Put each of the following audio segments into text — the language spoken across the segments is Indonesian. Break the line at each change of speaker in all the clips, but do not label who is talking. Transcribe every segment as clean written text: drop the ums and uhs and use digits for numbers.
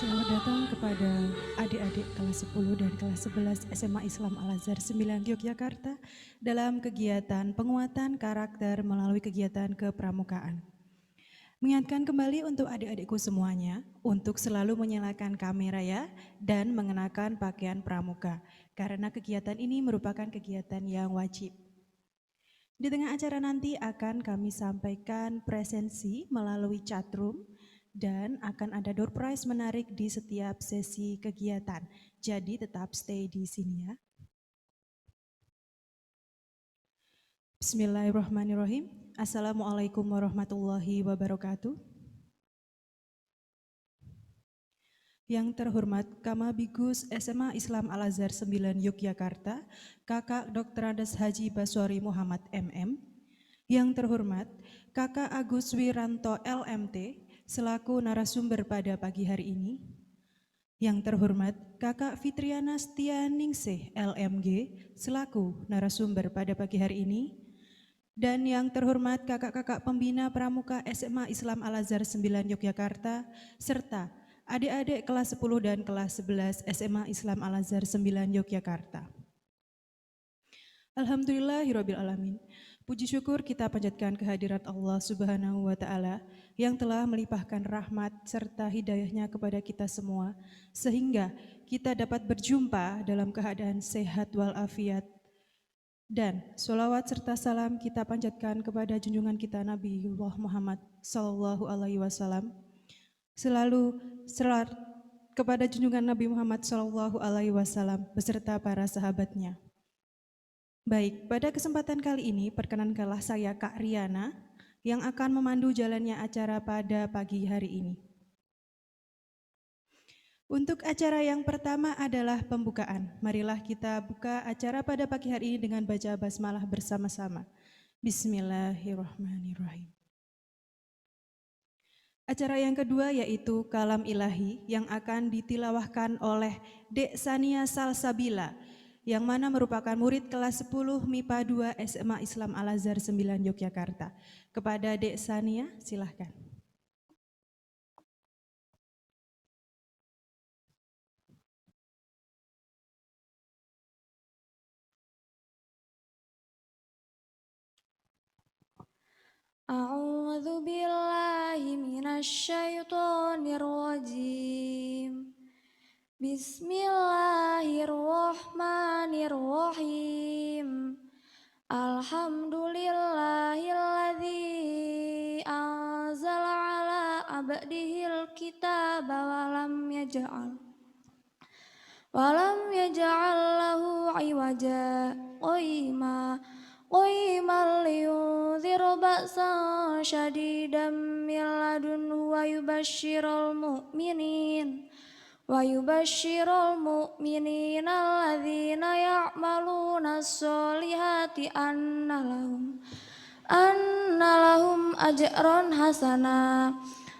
Selamat datang kepada adik-adik kelas 10 dan kelas 11 SMA Islam Al-Azhar 9 Yogyakarta dalam kegiatan penguatan karakter melalui kegiatan kepramukaan. Mengingatkan kembali untuk adik-adikku semuanya untuk selalu menyalakan kamera ya dan mengenakan pakaian pramuka karena kegiatan ini merupakan kegiatan yang wajib. Di tengah acara nanti akan kami sampaikan presensi melalui chatroom dan akan ada door prize menarik di setiap sesi kegiatan. Jadi tetap stay di sini ya. Bismillahirrahmanirrahim. Assalamualaikum warahmatullahi wabarakatuh. Yang terhormat Kamabigus SMA Islam Al-Azhar 9 Yogyakarta, Kakak Dr. Andes Haji Baswari Muhammad MM. Yang terhormat Kakak Agus Wiranto LMT selaku narasumber pada pagi hari ini. Yang terhormat Kakak Fitriana Stianingsih LMG selaku narasumber pada pagi hari ini. Dan yang terhormat kakak-kakak pembina pramuka SMA Islam Al-Azhar 9 Yogyakarta serta adik-adik kelas 10 dan kelas 11 SMA Islam Al-Azhar 9 Yogyakarta. Alhamdulillahirrabbilalamin. Puji syukur kita panjatkan kehadirat Allah Subhanahu wa Ta'ala yang telah melimpahkan rahmat serta hidayahnya kepada kita semua, sehingga kita dapat berjumpa dalam keadaan sehat walafiat. Dan sholawat serta salam kita panjatkan kepada junjungan kita Nabiullah Muhammad Sallallahu Alaihi Wasallam. Selalu selat kepada junjungan Nabi Muhammad Sallallahu Alaihi Wasallam beserta para sahabatnya. Baik, pada kesempatan kali ini perkenankanlah saya Kak Riana yang akan memandu jalannya acara pada pagi hari ini. Untuk acara yang pertama adalah pembukaan. Marilah kita buka acara pada pagi hari ini dengan baca basmalah bersama-sama. Bismillahirrahmanirrahim. Acara yang kedua yaitu Kalam Ilahi yang akan ditilawahkan oleh Dek Sania Salsabila yang mana merupakan murid kelas 10 MIPA 2 SMA Islam Al-Azhar 9 Yogyakarta. Kepada Dek Sania silahkan.
A'udzu billahi minasyaitonir rajim. Bismillahirrahmanirrahim. Alhamdulillahilladzi anzala ala abdihil kitaba walam yaj'al lahu iwaja qayyiman liyunzir ba'san syadidan min ladunhu wa yubashshirul mu'minina alladzina ya'maluna sholihati anna lahum ajran hasana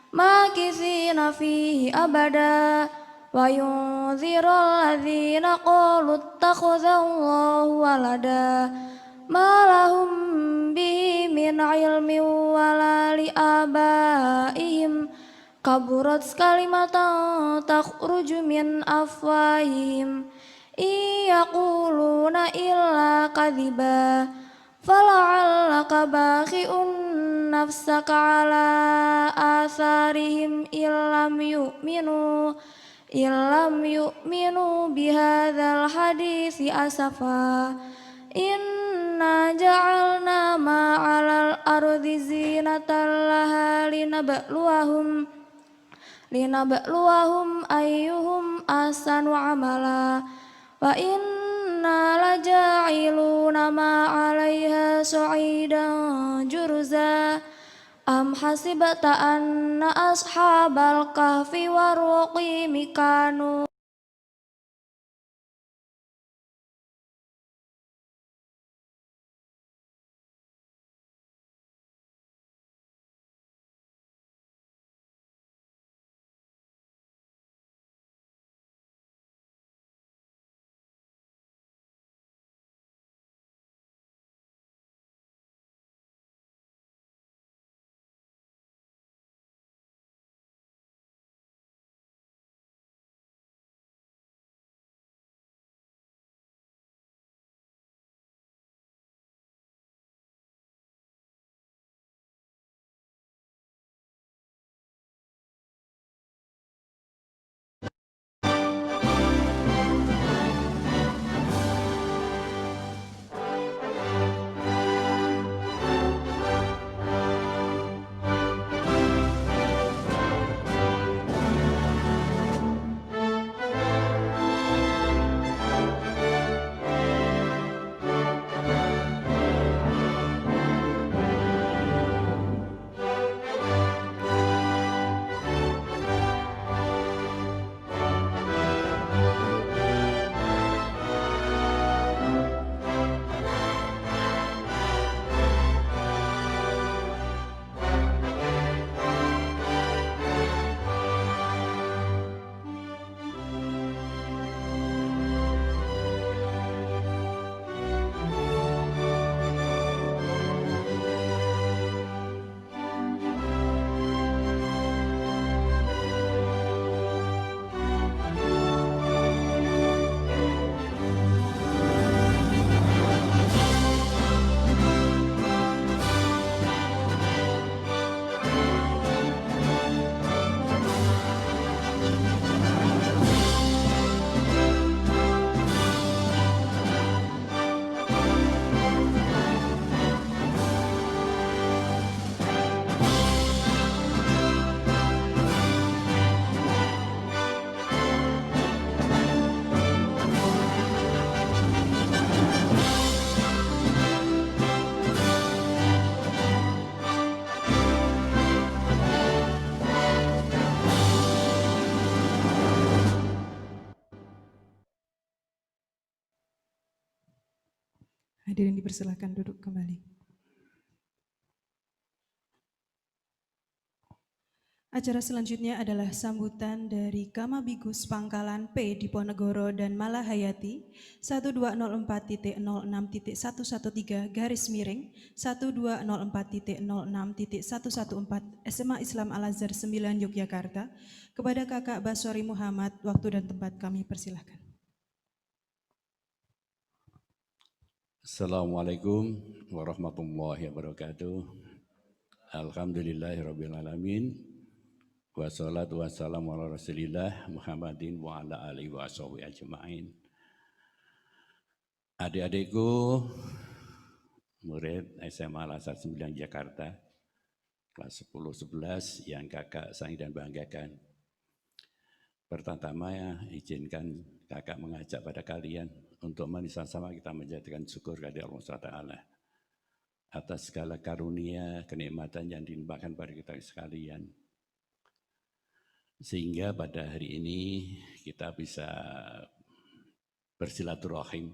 makithina fihi abada wa yunzirul ladzina qalu ittakhadallahu walada ma lahum bihi min ilmin wala li abaihim kaburat kalimatan takhruju min afwahihim yaquluna illa kadhiba fala'allaka bakhi'un nafsaka ala atharihim illam yu'minu bihadzal hadisi asafa inna ja'alna ma'alal ardi zinatan laha linabluwahum ayyuhum ahsanu amala wa inna laja'iluna ma'alaiha sa'idan jurza am hasibata anna ashabal kahfi warraqimi kanu
Hadirin dipersilahkan duduk kembali. Acara selanjutnya adalah sambutan dari Kamabigus Pangkalan P Diponegoro dan Malahayati 1204.06.113-124 SMA Islam Al-Azhar 9 Yogyakarta kepada Kakak Basori Muhammad. Waktu dan tempat kami persilahkan.
Assalamualaikum warahmatullahi wabarakatuh. Alhamdulillahirrabbilalamin. Wassalatu wassalamu ala rasulillah Muhammadin wa ala alihi wa sahbihi ajma'in. Adik-adikku, murid SMA Al-Azhar 9 Jakarta, kelas 10-11 yang kakak sayangi dan banggakan. Pertama ya, izinkan kakak mengajak pada kalian untuk sama-sama kita menjadikan syukur kepada Allah SWT atas segala karunia, kenikmatan yang dilimpahkan pada kita sekalian. Sehingga pada hari ini kita bisa bersilaturahim,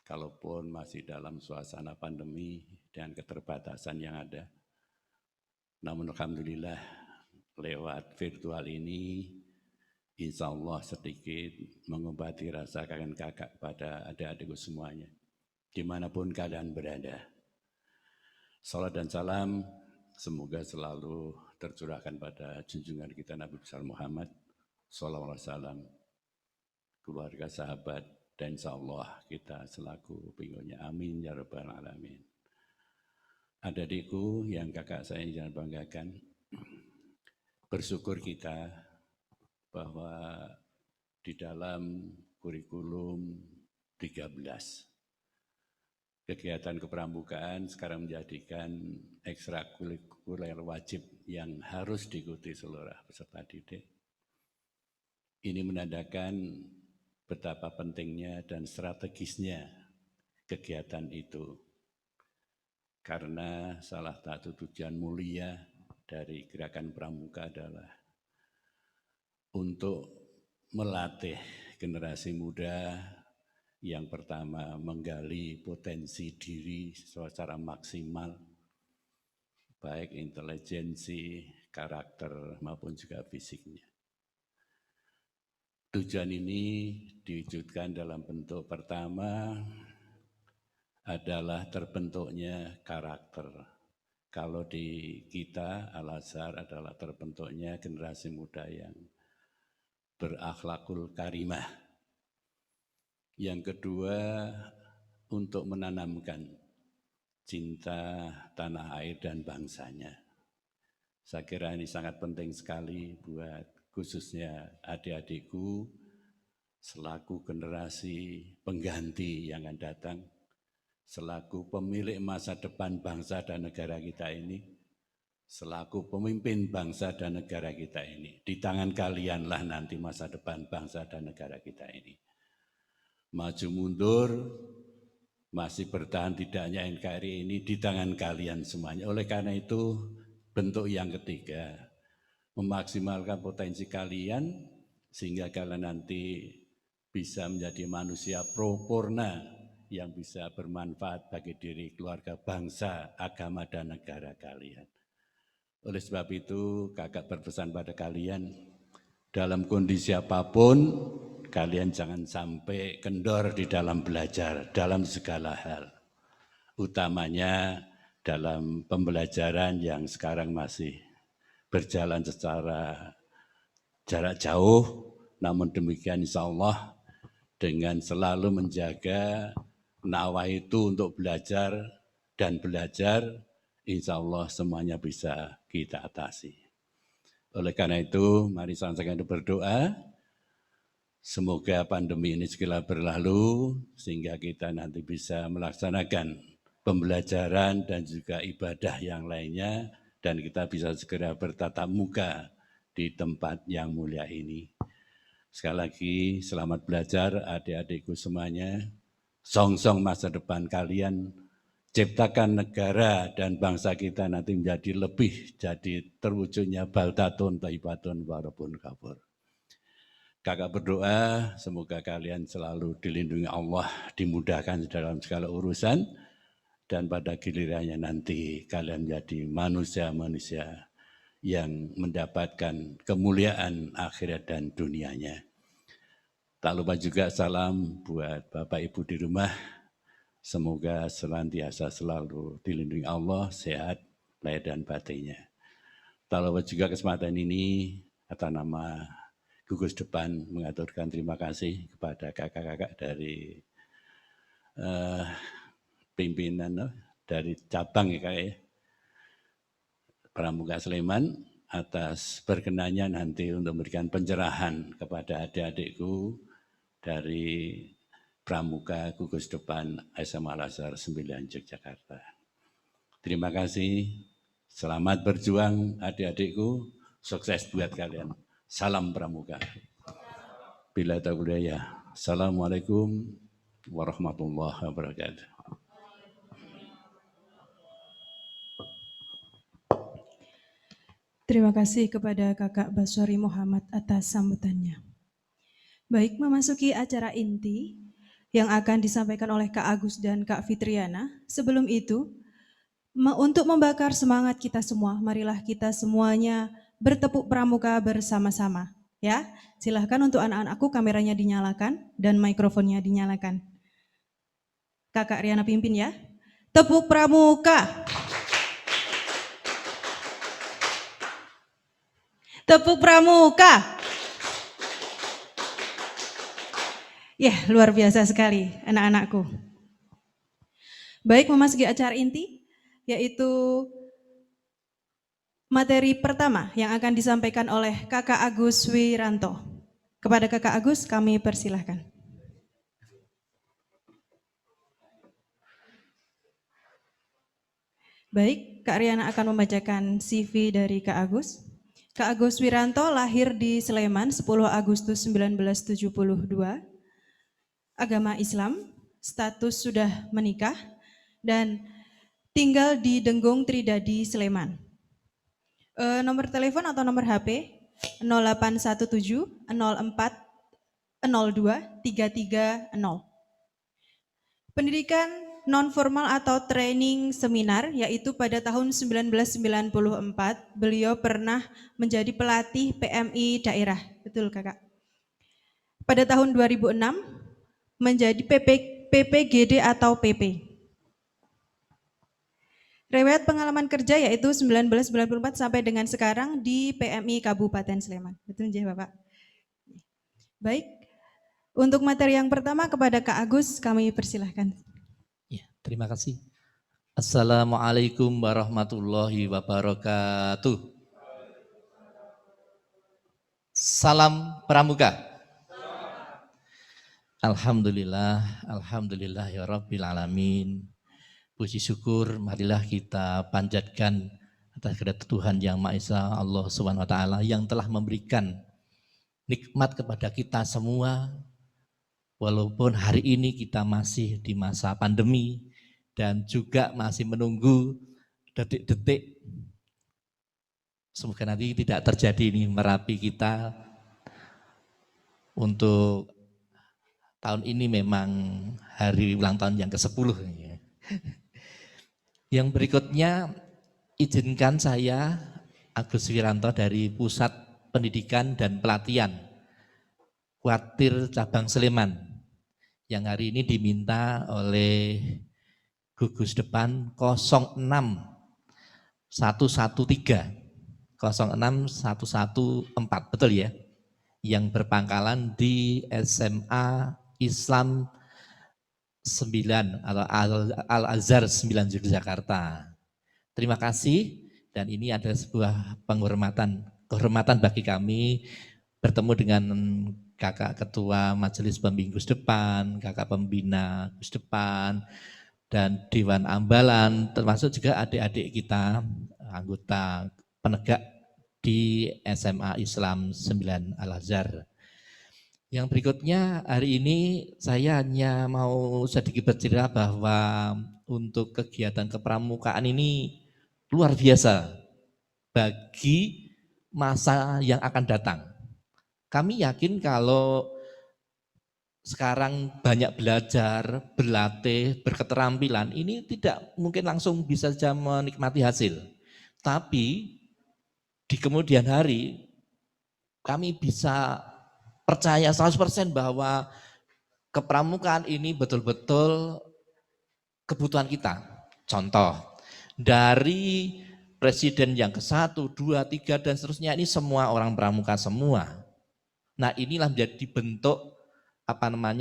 kalaupun masih dalam suasana pandemi dan keterbatasan yang ada. Namun alhamdulillah lewat virtual ini, insya Allah sedikit mengobati rasa kangen kakak pada adik-adikku semuanya, dimanapun kalian berada. Salat dan salam semoga selalu tercurahkan pada junjungan kita Nabi besar Muhammad sallallahu alaihi wasallam, keluarga, sahabat, dan insya Allah kita selaku pengikutnya. Amin ya rabbal alamin. Adik-adikku yang kakak saya jangan banggakan, bersyukur kita bahwa di dalam kurikulum 13 kegiatan kepramukaan sekarang menjadikan ekstrakurikuler wajib yang harus diikuti seluruh peserta didik. Ini menandakan betapa pentingnya dan strategisnya kegiatan itu. Karena salah satu tujuan mulia dari gerakan pramuka adalah untuk melatih generasi muda yang pertama menggali potensi diri secara maksimal, baik intelijensi, karakter maupun juga fisiknya. Tujuan ini diwujudkan dalam bentuk pertama adalah terbentuknya karakter. Kalau di kita Al-Azhar adalah terbentuknya generasi muda yang berakhlakul karimah. Yang kedua, untuk menanamkan cinta tanah air dan bangsanya. Saya kira ini sangat penting sekali buat khususnya adik-adikku selaku generasi pengganti yang akan datang, selaku pemilik masa depan bangsa dan negara kita ini, selaku pemimpin bangsa dan negara kita ini. Di tangan kalianlah nanti masa depan bangsa dan negara kita ini. Maju mundur, masih bertahan tidaknya NKRI ini di tangan kalian semuanya. Oleh karena itu, bentuk yang ketiga, memaksimalkan potensi kalian sehingga kalian nanti bisa menjadi manusia propurna yang bisa bermanfaat bagi diri, keluarga, bangsa, agama, dan negara kalian. Oleh sebab itu, kakak berpesan pada kalian, dalam kondisi apapun, kalian jangan sampai kendor di dalam belajar, dalam segala hal. Utamanya dalam pembelajaran yang sekarang masih berjalan secara jarak jauh, namun demikian insya Allah dengan selalu menjaga nawaitu untuk belajar dan belajar, insya Allah semuanya bisa kita atasi. Oleh karena itu, mari sama-sama berdoa, semoga pandemi ini segera berlalu, sehingga kita nanti bisa melaksanakan pembelajaran dan juga ibadah yang lainnya, dan kita bisa segera bertatap muka di tempat yang mulia ini. Sekali lagi, selamat belajar adik-adikku semuanya, songsong masa depan kalian, ciptakan negara dan bangsa kita nanti menjadi lebih, jadi terwujudnya baldatun, thayyibatun, warabun kafur. Kakak berdoa semoga kalian selalu dilindungi Allah, dimudahkan dalam segala urusan, dan pada gilirannya nanti kalian menjadi manusia-manusia yang mendapatkan kemuliaan akhirat dan dunianya. Tak lupa juga salam buat Bapak Ibu di rumah, semoga senantiasa selalu dilindungi Allah, sehat, lahir dan batinnya. Tak lupa juga kesempatan ini atas nama gugus depan mengaturkan terima kasih kepada kakak-kakak dari pimpinan dari cabang ya Kak ya, Pramuka Sleman, atas berkenannya nanti untuk memberikan pencerahan kepada adik-adikku dari Pramuka Gugus Depan SMA Al-Azhar 9 Yogyakarta. Terima kasih, selamat berjuang adik-adikku, sukses buat kalian. Salam Pramuka. Bila taufiq hidayah. Assalamualaikum warahmatullahi wabarakatuh.
Terima kasih kepada Kakak Baswari Muhammad atas sambutannya. Baik, memasuki acara inti yang akan disampaikan oleh Kak Agus dan Kak Fitriana. Sebelum itu, untuk membakar semangat kita semua, marilah kita semuanya bertepuk pramuka bersama-sama. Ya, silahkan untuk anak-anakku kameranya dinyalakan dan mikrofonnya dinyalakan. Kakak Riana pimpin ya. Tepuk pramuka. Tepuk pramuka. Ya, luar biasa sekali anak-anakku. Baik, memasuki acara inti, yaitu materi pertama yang akan disampaikan oleh Kakak Agus Wiranto. Kepada Kakak Agus kami persilahkan. Baik, Kak Riana akan membacakan CV dari Kak Agus. Kak Agus Wiranto lahir di Sleman 10 Agustus 1972. Agama Islam, status sudah menikah, dan tinggal di Denggung Tridadi, Sleman. Nomor telepon atau nomor HP 0817 04 02 330. Pendidikan non formal atau training seminar, yaitu pada tahun 1994 beliau pernah menjadi pelatih PMI daerah, betul Kakak. Pada tahun 2006 menjadi PPGD atau PP. Riwayat pengalaman kerja yaitu 1994 sampai dengan sekarang di PMI Kabupaten Sleman. Betul ya Bapak? Baik, untuk materi yang pertama kepada Kak Agus kami persilahkan.
Ya, terima kasih. Assalamualaikum warahmatullahi wabarakatuh. Salam Pramuka. Alhamdulillah, alhamdulillah ya Rabbil Alamin. Puji syukur marilah kita panjatkan atas kepada Tuhan Yang Maha Esa, Allah Subhanahu wa taala yang telah memberikan nikmat kepada kita semua. Walaupun hari ini kita masih di masa pandemi dan juga masih menunggu detik-detik, semoga nanti tidak terjadi ini Merapi kita. Untuk tahun ini memang hari ulang tahun yang ke-10. Yang berikutnya izinkan saya Agus Wiranto dari Pusat Pendidikan dan Pelatihan Kuartir Cabang Sleman yang hari ini diminta oleh gugus depan 06 113 06114, betul ya? Yang berpangkalan di SMA Islam 9 atau Al-Azhar 9 Yogyakarta. Terima kasih, dan ini adalah sebuah kehormatan bagi kami bertemu dengan kakak ketua Majelis Pembimbing Gus Depan, kakak pembina Gus Depan, dan Dewan Ambalan, termasuk juga adik-adik kita, anggota penegak di SMA Islam 9 Al-Azhar. Yang berikutnya hari ini saya hanya mau sedikit bercerita bahwa untuk kegiatan kepramukaan ini luar biasa bagi masa yang akan datang. Kami yakin kalau sekarang banyak belajar, berlatih, berketerampilan, ini tidak mungkin langsung bisa saja menikmati hasil. Tapi di kemudian hari kami bisa percaya 100% bahwa kepramukaan ini betul-betul kebutuhan kita. Contoh, dari presiden yang ke-1, 2, 3, dan seterusnya ini semua orang pramuka semua. Nah, inilah menjadi bentuk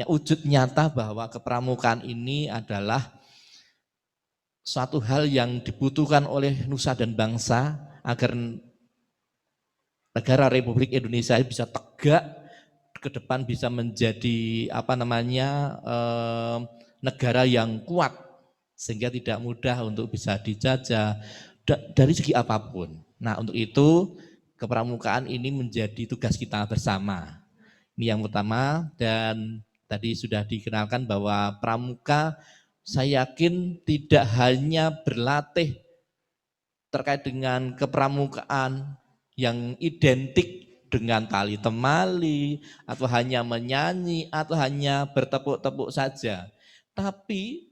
wujud nyata bahwa kepramukaan ini adalah suatu hal yang dibutuhkan oleh nusa dan bangsa agar negara Republik Indonesia bisa tegak ke depan, bisa menjadi negara yang kuat sehingga tidak mudah untuk bisa dijajah dari segi apapun. Nah, untuk itu kepramukaan ini menjadi tugas kita bersama. Ini yang pertama, dan tadi sudah dikenalkan bahwa pramuka saya yakin tidak hanya berlatih terkait dengan kepramukaan yang identik dengan tali temali, atau hanya menyanyi, atau hanya bertepuk-tepuk saja. Tapi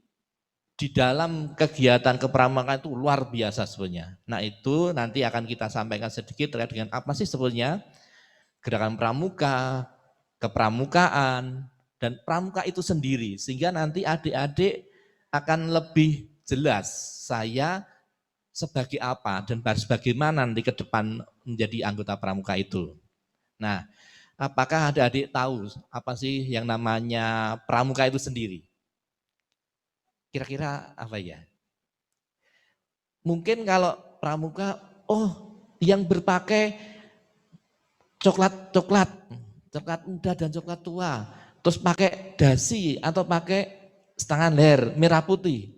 di dalam kegiatan kepramukaan itu luar biasa sebenarnya. Nah, itu nanti akan kita sampaikan sedikit terkait dengan apa sih sebenarnya gerakan pramuka, kepramukaan, dan pramuka itu sendiri. Sehingga nanti adik-adik akan lebih jelas saya sebagai apa dan bagaimana nanti ke depan menjadi anggota pramuka itu. Nah, apakah adik-adik tahu apa sih yang namanya pramuka itu sendiri? Kira-kira apa ya? Mungkin kalau pramuka, yang berpakai coklat muda dan coklat tua, terus pakai dasi atau pakai setengah leher merah putih.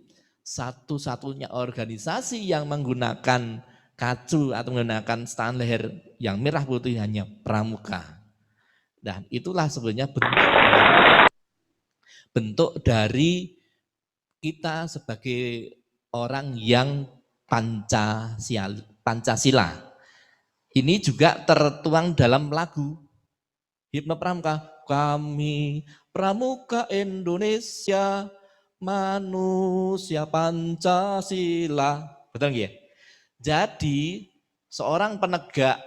Satu-satunya organisasi yang menggunakan kacu atau menggunakan setengah leher yang merah putih hanya pramuka. Dan itulah sebenarnya bentuk dari kita sebagai orang yang Pancasila. Ini juga tertuang dalam lagu Himne Pramuka. Kami pramuka Indonesia, manusia Pancasila. Betul nggih ya? Jadi seorang penegak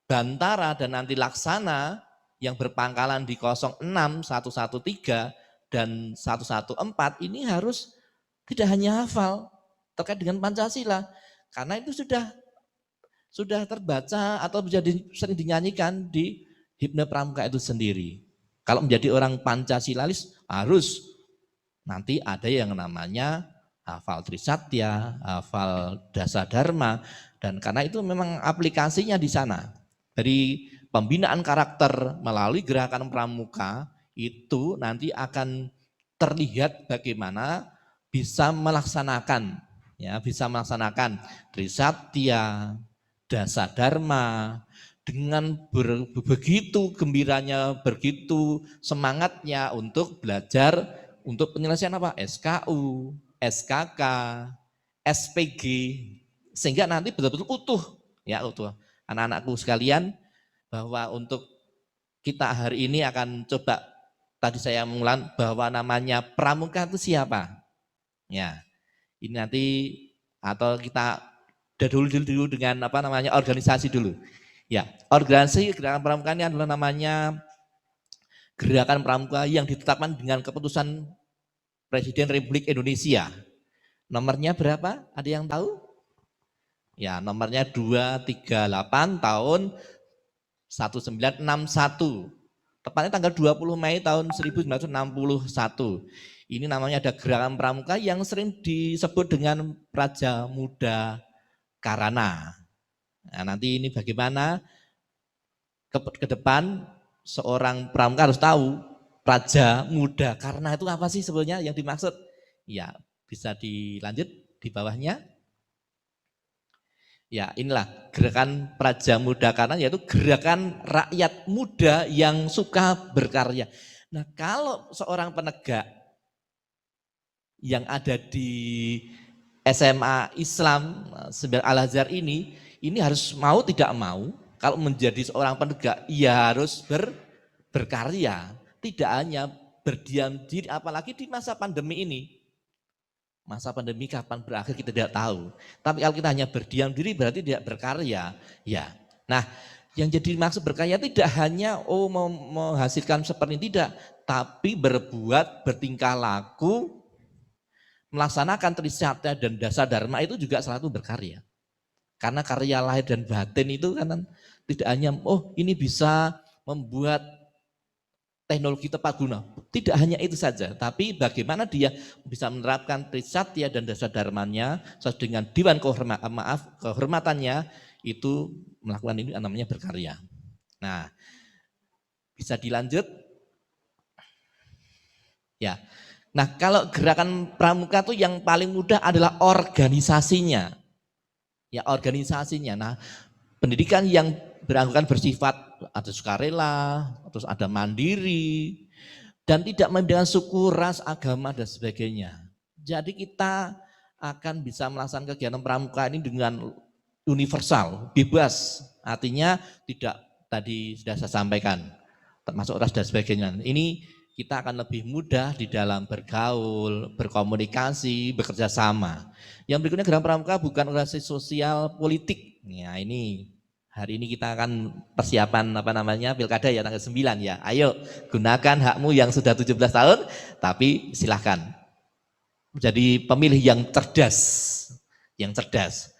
Bantara dan nanti Laksana yang berpangkalan di 06, 113 dan 114 ini harus tidak hanya hafal terkait dengan Pancasila, karena itu sudah terbaca atau menjadi sering dinyanyikan di Himne Pramuka itu sendiri. Kalau menjadi orang Pancasilalis harus nanti ada yang namanya hafal Trisatya, hafal Dasa Dharma, dan karena itu memang aplikasinya di sana. Dari pembinaan karakter melalui gerakan pramuka itu nanti akan terlihat bagaimana bisa melaksanakan Trisatya, Dasa Dharma, dengan begitu gembiranya, begitu semangatnya untuk belajar untuk penyelesaian apa? SKU, SKK, SPG, sehingga nanti betul-betul utuh. Anak-anakku sekalian, bahwa untuk kita hari ini akan coba, tadi saya mengulang bahwa namanya pramuka itu siapa? Ya, ini nanti atau kita dulu dengan organisasi dulu. Ya, organisasi gerakan pramuka ini adalah namanya gerakan pramuka yang ditetapkan dengan keputusan Presiden Republik Indonesia. Nomornya berapa? Ada yang tahu? Ya, nomornya 238 tahun 1961. Tepatnya tanggal 20 Mei tahun 1961. Ini namanya ada gerakan pramuka yang sering disebut dengan Praja Muda Karana. Nah, nanti ini bagaimana ke depan seorang pramuka harus tahu Praja Muda Karana itu apa sih sebenarnya yang dimaksud? Ya, bisa dilanjut di bawahnya. Ya, inilah gerakan Praja Muda Karana, yaitu gerakan rakyat muda yang suka berkarya. Nah, kalau seorang penegak yang ada di SMA Islam Al-Azhar ini harus mau tidak mau, kalau menjadi seorang penegak, ia harus berkarya. Tidak hanya berdiam diri, apalagi di masa pandemi ini. Masa pandemi kapan berakhir kita tidak tahu. Tapi kalau kita hanya berdiam diri berarti tidak berkarya. Ya. Nah, yang jadi maksud berkarya tidak hanya menghasilkan seperti ini, tidak, tapi berbuat, bertingkah laku, melaksanakan trisatya dan dasa dharma itu juga salah satu berkarya. Karena karya lahir dan batin itu kan tidak hanya ini bisa membuat teknologi tepat guna. Tidak hanya itu saja, tapi bagaimana dia bisa menerapkan trisatya dan dasa dharmanya sesuai dengan dewan kehormatannya, itu melakukan ini namanya berkarya. Nah, bisa dilanjut? Ya. Nah, kalau gerakan pramuka itu yang paling mudah adalah organisasinya. Ya, organisasinya. Nah, pendidikan yang beranggotakan bersifat ada sukarela, terus ada mandiri, dan tidak membedakan suku, ras, agama, dan sebagainya. Jadi kita akan bisa melaksanakan kegiatan pramuka ini dengan universal, bebas. Artinya tidak, tadi sudah saya sampaikan, termasuk ras dan sebagainya. Ini kita akan lebih mudah di dalam bergaul, berkomunikasi, bekerja sama. Yang berikutnya gerakan pramuka bukan organisasi sosial politik. Ya, ini hari ini kita akan persiapan pilkada ya tanggal 9 ya. Ayo gunakan hakmu yang sudah 17 tahun, tapi silahkan menjadi pemilih yang cerdas. Yang cerdas.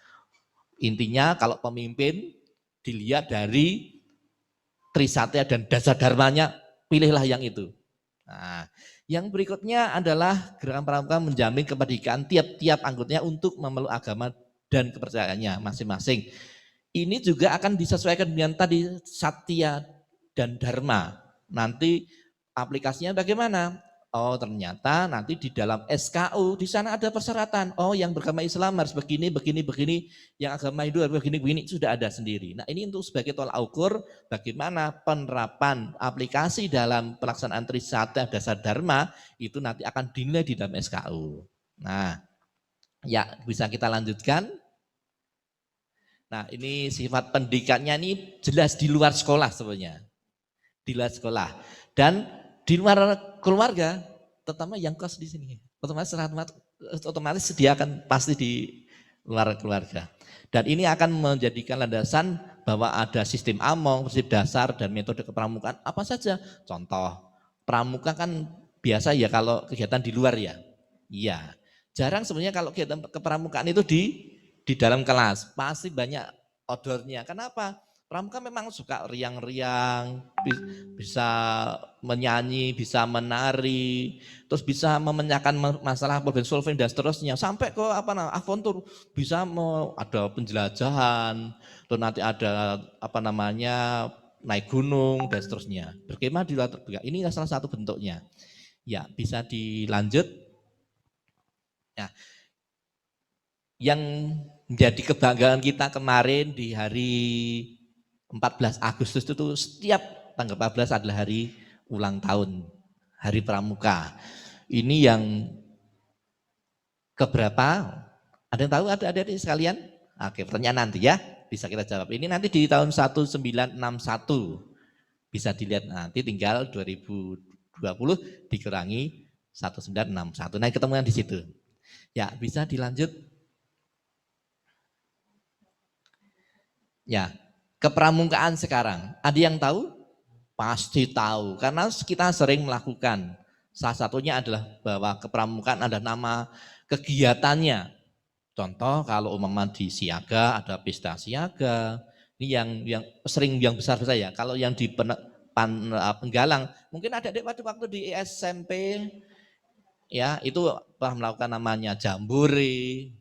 Intinya kalau pemimpin dilihat dari trisatya dan dasa dharmanya, pilihlah yang itu. Nah, yang berikutnya adalah gerakan pramuka menjamin kemerdekaan tiap-tiap anggotanya untuk memeluk agama dan kepercayaannya masing-masing. Ini juga akan disesuaikan dengan tadi satya dan dharma. Nanti aplikasinya bagaimana? Oh, ternyata nanti di dalam SKU di sana ada persyaratan. Oh, yang beragama Islam harus begini, begini, yang agama Hindu harus begini, sudah ada sendiri. Nah, ini untuk sebagai tolak ukur bagaimana penerapan aplikasi dalam pelaksanaan trisatya dasar dharma itu nanti akan dinilai di dalam SKU. Nah, ya bisa kita lanjutkan. Nah, ini sifat pendidikannya ini jelas di luar sekolah sebenarnya. Di luar sekolah. Dan di luar keluarga, terutama yang kos di sini, otomatis sediakan pasti di luar keluarga. Dan ini akan menjadikan landasan bahwa ada sistem among, prinsip dasar dan metode kepramukaan apa saja. Contoh, pramuka kan biasa ya kalau kegiatan di luar ya. Iya. Jarang sebenarnya kalau kegiatan kepramukaan itu di dalam kelas, pasti banyak outdoornya. Kenapa? Pramuka memang suka riang-riang, bisa menyanyi, bisa menari, terus bisa memecahkan masalah problem solving dan seterusnya. Sampai ke avantur, bisa ada penjelajahan, terus nanti ada naik gunung dan seterusnya. Berkemah di luar terbuka. Ini salah satu bentuknya. Ya, bisa dilanjut. Ya. Yang menjadi kebanggaan kita kemarin di hari 14 Agustus itu setiap tanggal 14 adalah hari ulang tahun, hari pramuka. Ini yang keberapa? Ada yang tahu adik-adik sekalian? Oke, pertanyaan nanti ya, bisa kita jawab. Ini nanti di tahun 1961, bisa dilihat nanti tinggal 2020 dikurangi 1961. Nah, ketemuan di situ. Ya, bisa dilanjut. Ya, kepramukaan sekarang, ada yang tahu? Pasti tahu, karena kita sering melakukan. Salah satunya adalah bahwa kepramukaan ada nama kegiatannya. Contoh kalau umpama di Siaga ada pesta Siaga. Ini yang sering yang besar-besar ya. Kalau yang di Penggalang, mungkin ada waktu di SMP ya, itu pernah melakukan namanya jambore,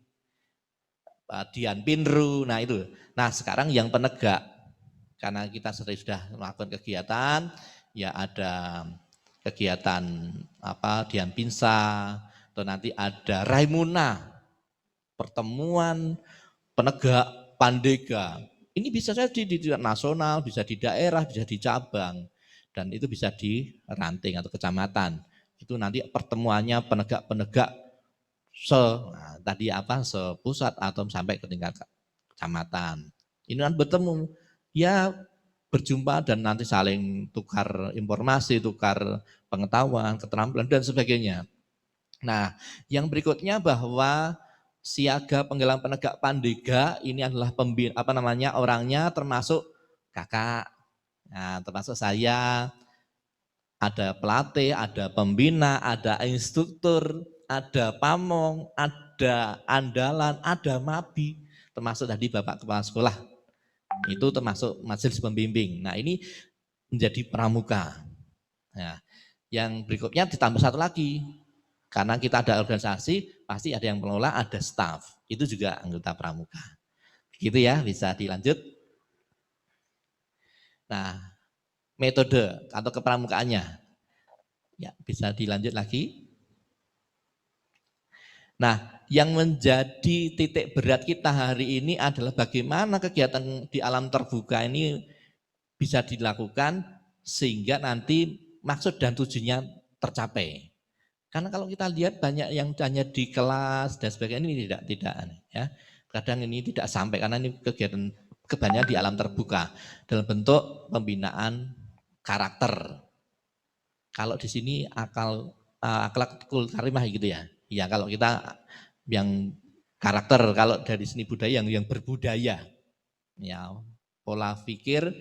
Dian Pinru, nah itu. Nah sekarang yang penegak, karena kita sudah melakukan kegiatan, ya ada kegiatan Dian Pinsa, atau nanti ada Raimuna, pertemuan penegak Pandega. Ini bisa saja di nasional, bisa di daerah, bisa di cabang, dan itu bisa di ranting atau kecamatan. Itu nanti pertemuannya penegak-penegak sepusat atau sampai ke tingkat kecamatan. Ini kan bertemu ya berjumpa dan nanti saling tukar informasi, tukar pengetahuan, keterampilan dan sebagainya. Nah, yang berikutnya bahwa siaga penggalang penegak pandega ini adalah orangnya termasuk kakak, nah, termasuk saya, ada pelatih, ada pembina, ada instruktur, ada pamong, ada andalan, ada mabi, termasuk tadi Bapak Kepala Sekolah, itu termasuk majelis pembimbing. Nah ini menjadi pramuka. Nah, yang berikutnya ditambah satu lagi, karena kita ada organisasi, pasti ada yang pengelola, ada staff, itu juga anggota pramuka. Gitu ya, bisa dilanjut. Nah, metode atau kepramukaannya, ya bisa dilanjut lagi. Nah, yang menjadi titik berat kita hari ini adalah bagaimana kegiatan di alam terbuka ini bisa dilakukan sehingga nanti maksud dan tujuannya tercapai. Karena kalau kita lihat banyak yang hanya di kelas dan sebagainya ini tidak ya. Kadang ini tidak sampai karena ini kegiatan kebanyakan di alam terbuka dalam bentuk pembinaan karakter. Kalau di sini akhlakul karimah gitu ya. Ya kalau kita yang karakter, kalau dari seni budaya yang berbudaya. Ya, pola pikir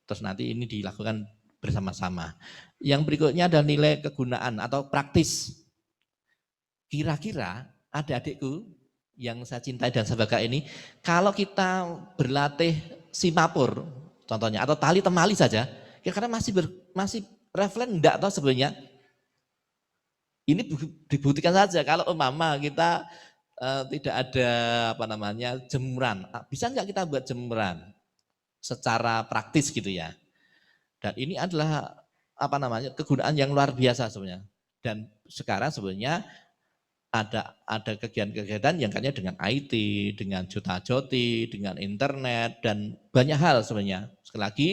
terus nanti ini dilakukan bersama-sama. Yang berikutnya ada nilai kegunaan atau praktis. Kira-kira adik-adikku yang saya cintai dan sebagai ini, kalau kita berlatih simapur contohnya atau tali temali saja, kira-kira masih refleks enggak atau sebenarnya ini dibuktikan saja kalau mama kita tidak ada jemuran, bisa enggak kita buat jemuran secara praktis gitu ya. Dan ini adalah kegunaan yang luar biasa sebenarnya. Dan sekarang sebenarnya ada kegiatan-kegiatan yang kayaknya dengan IT, dengan jota-joti, dengan internet dan banyak hal sebenarnya. Sekali lagi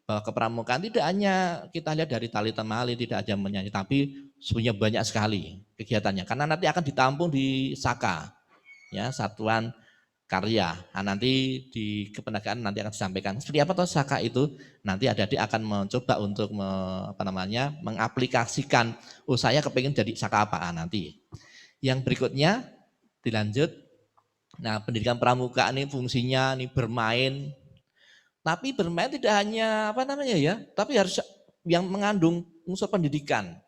bahwa kepramukaan tidak hanya kita lihat dari tali temali, tidak aja menyanyi, tapi sebenarnya banyak sekali kegiatannya. Karena nanti akan ditampung di SAKA, ya Satuan Karya. Nah, nanti di kepenegakan nanti akan disampaikan seperti apa toh SAKA itu. Nanti adik-adik akan mencoba untuk mengaplikasikan. Oh saya kepingin jadi SAKA apa nanti. Yang berikutnya dilanjut. Nah pendidikan pramuka ini fungsinya ini bermain. Tapi bermain tidak hanya tapi harus yang mengandung unsur pendidikan.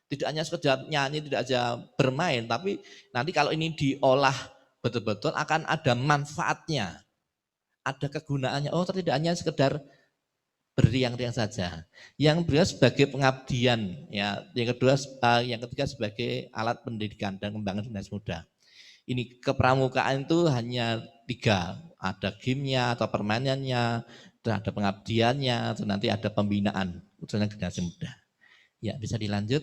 Tidak hanya sekedar nyanyi, tidak aja bermain, tapi nanti kalau ini diolah betul-betul akan ada manfaatnya, ada kegunaannya. Oh tidak hanya sekedar beriang-riang saja. Yang kedua sebagai pengabdian, ya. Yang ketiga sebagai alat pendidikan dan pengembangan generasi muda. Ini kepramukaan itu hanya 3, ada gamenya atau permainannya, ada pengabdiannya, atau nanti ada pembinaan khususnya generasi muda. Ya bisa dilanjut.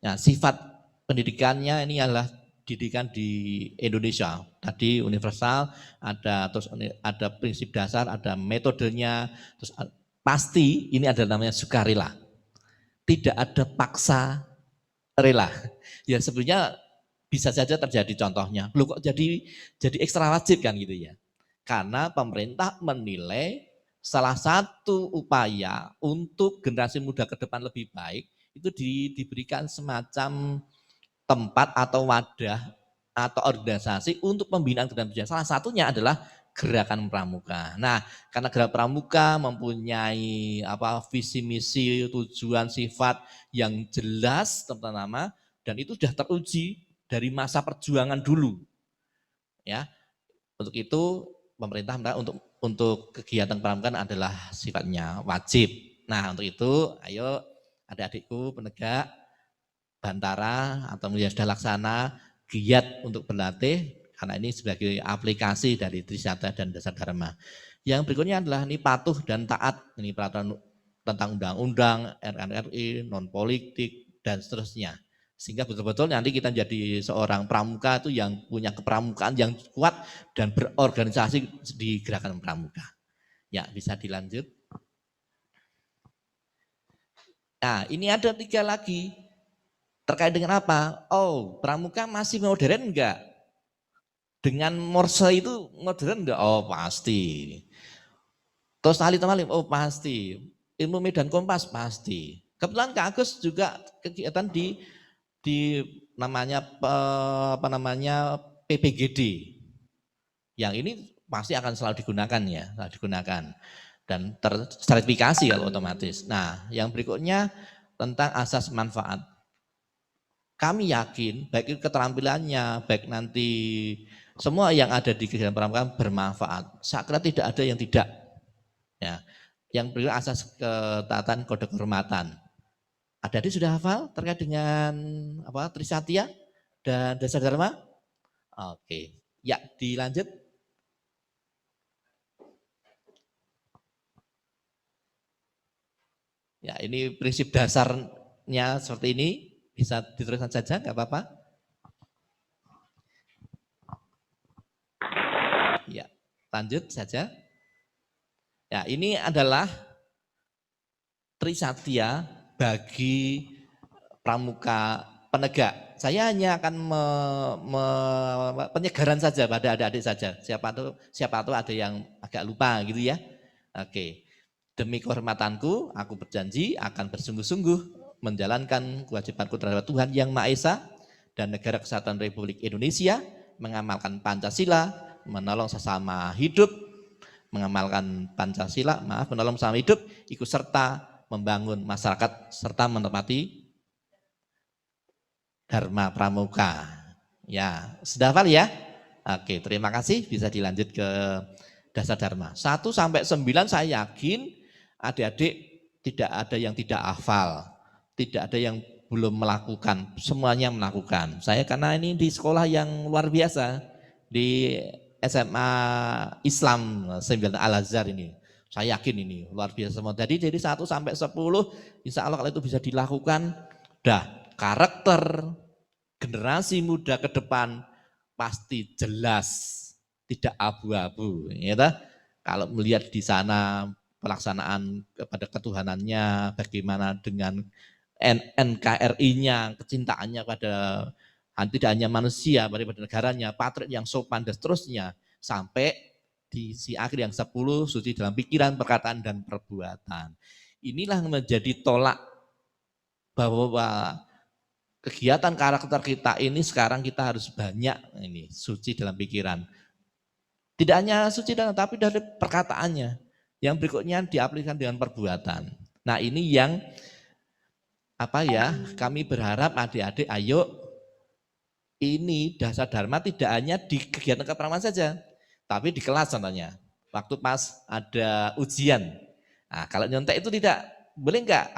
Nah sifat pendidikannya ini adalah didikan di Indonesia. Tadi universal, ada prinsip dasar, ada metodenya, terus pasti ini ada namanya sukarela. Tidak ada paksa rela. Ya sebenarnya bisa saja terjadi contohnya. Loh kok jadi ekstra wajib kan gitu ya. Karena pemerintah menilai salah satu upaya untuk generasi muda ke depan lebih baik itu diberikan semacam tempat atau wadah atau organisasi untuk pembinaan generasi muda. Salah satunya adalah gerakan pramuka. Nah, karena gerakan pramuka mempunyai visi misi, tujuan, sifat yang jelas terutama dan itu sudah teruji dari masa perjuangan dulu. Ya. Untuk itu pemerintah untuk kegiatan pramuka adalah sifatnya wajib. Nah, untuk itu ayo adik-adikku penegak Bantara atau yang sudah laksana giat untuk berlatih karena ini sebagai aplikasi dari Trisata dan Dasar Dharma. Yang berikutnya adalah ini patuh dan taat, ini peraturan tentang undang-undang, RRI, non politik dan seterusnya. Sehingga betul-betul nanti kita jadi seorang pramuka itu yang punya kepramukaan yang kuat dan berorganisasi di gerakan pramuka. Ya, bisa dilanjut. Nah, ini ada 3 lagi. Terkait dengan apa? Oh, pramuka masih modern enggak? Dengan Morse itu modern enggak? Oh pasti. Terus tali temalim, oh pasti. Ilmu medan kompas pasti. Kebetulan Kak Agus juga kegiatan di namanya apa namanya PPGD. Yang ini pasti akan selalu digunakan ya, selalu digunakan dan tersertifikasi kalau otomatis. Nah, yang berikutnya tentang asas manfaat. Kami yakin baik itu keterampilannya, baik nanti semua yang ada di kegiatan pramuka bermanfaat. Saya kira tidak ada yang tidak. Ya, yang berikut asas ketaatan kode kehormatan. Adik-adik sudah hafal terkait dengan apa Trisatya dan Dasar Dharma? Oke, ya dilanjut. Ya ini prinsip dasarnya seperti ini, bisa diteruskan saja, nggak apa-apa. Ya, lanjut saja. Ya ini adalah Trisatya bagi pramuka penegak. Saya hanya akan penyegaran saja pada adik-adik saja. Siapa tuh ada yang agak lupa gitu ya. Oke. Demi kehormatanku, aku berjanji akan bersungguh-sungguh menjalankan kewajibanku terhadap Tuhan Yang Maha Esa dan Negara Kesatuan Republik Indonesia, mengamalkan Pancasila, menolong sesama hidup, menolong sesama hidup, ikut serta membangun masyarakat serta menepati Dharma Pramuka. Ya, sudah hafal ya? Oke, terima kasih. Bisa dilanjut ke dasar Dharma. 1 sampai 9 saya yakin adik-adik tidak ada yang tidak hafal, tidak ada yang belum melakukan, semuanya melakukan. Saya karena ini di sekolah yang luar biasa, di SMA Islam 9 Al-Azhar ini. Saya yakin ini luar biasa semua. Jadi 1 sampai 10 insya Allah kalau itu bisa dilakukan, dah karakter generasi muda ke depan pasti jelas, tidak abu-abu. Ya, kalau melihat di sana pelaksanaan kepada ketuhanannya, bagaimana dengan NKRI-nya, kecintaannya pada tidak hanya manusia, pada negaranya, patriot yang sopan dan seterusnya, sampai di si akhir yang 10, suci dalam pikiran, perkataan, dan perbuatan. Inilah menjadi tolak bahwa kegiatan karakter kita ini sekarang kita harus banyak ini suci dalam pikiran. Tidak hanya suci dalam, tapi dari perkataannya. Yang berikutnya diaplikasikan dengan perbuatan. Nah ini yang kami berharap adik-adik ayo ini dasar Dharma tidak hanya di kegiatan kepramukaan saja, tapi di kelas contohnya. Waktu pas ada ujian. Nah, kalau nyontek itu tidak, boleh enggak?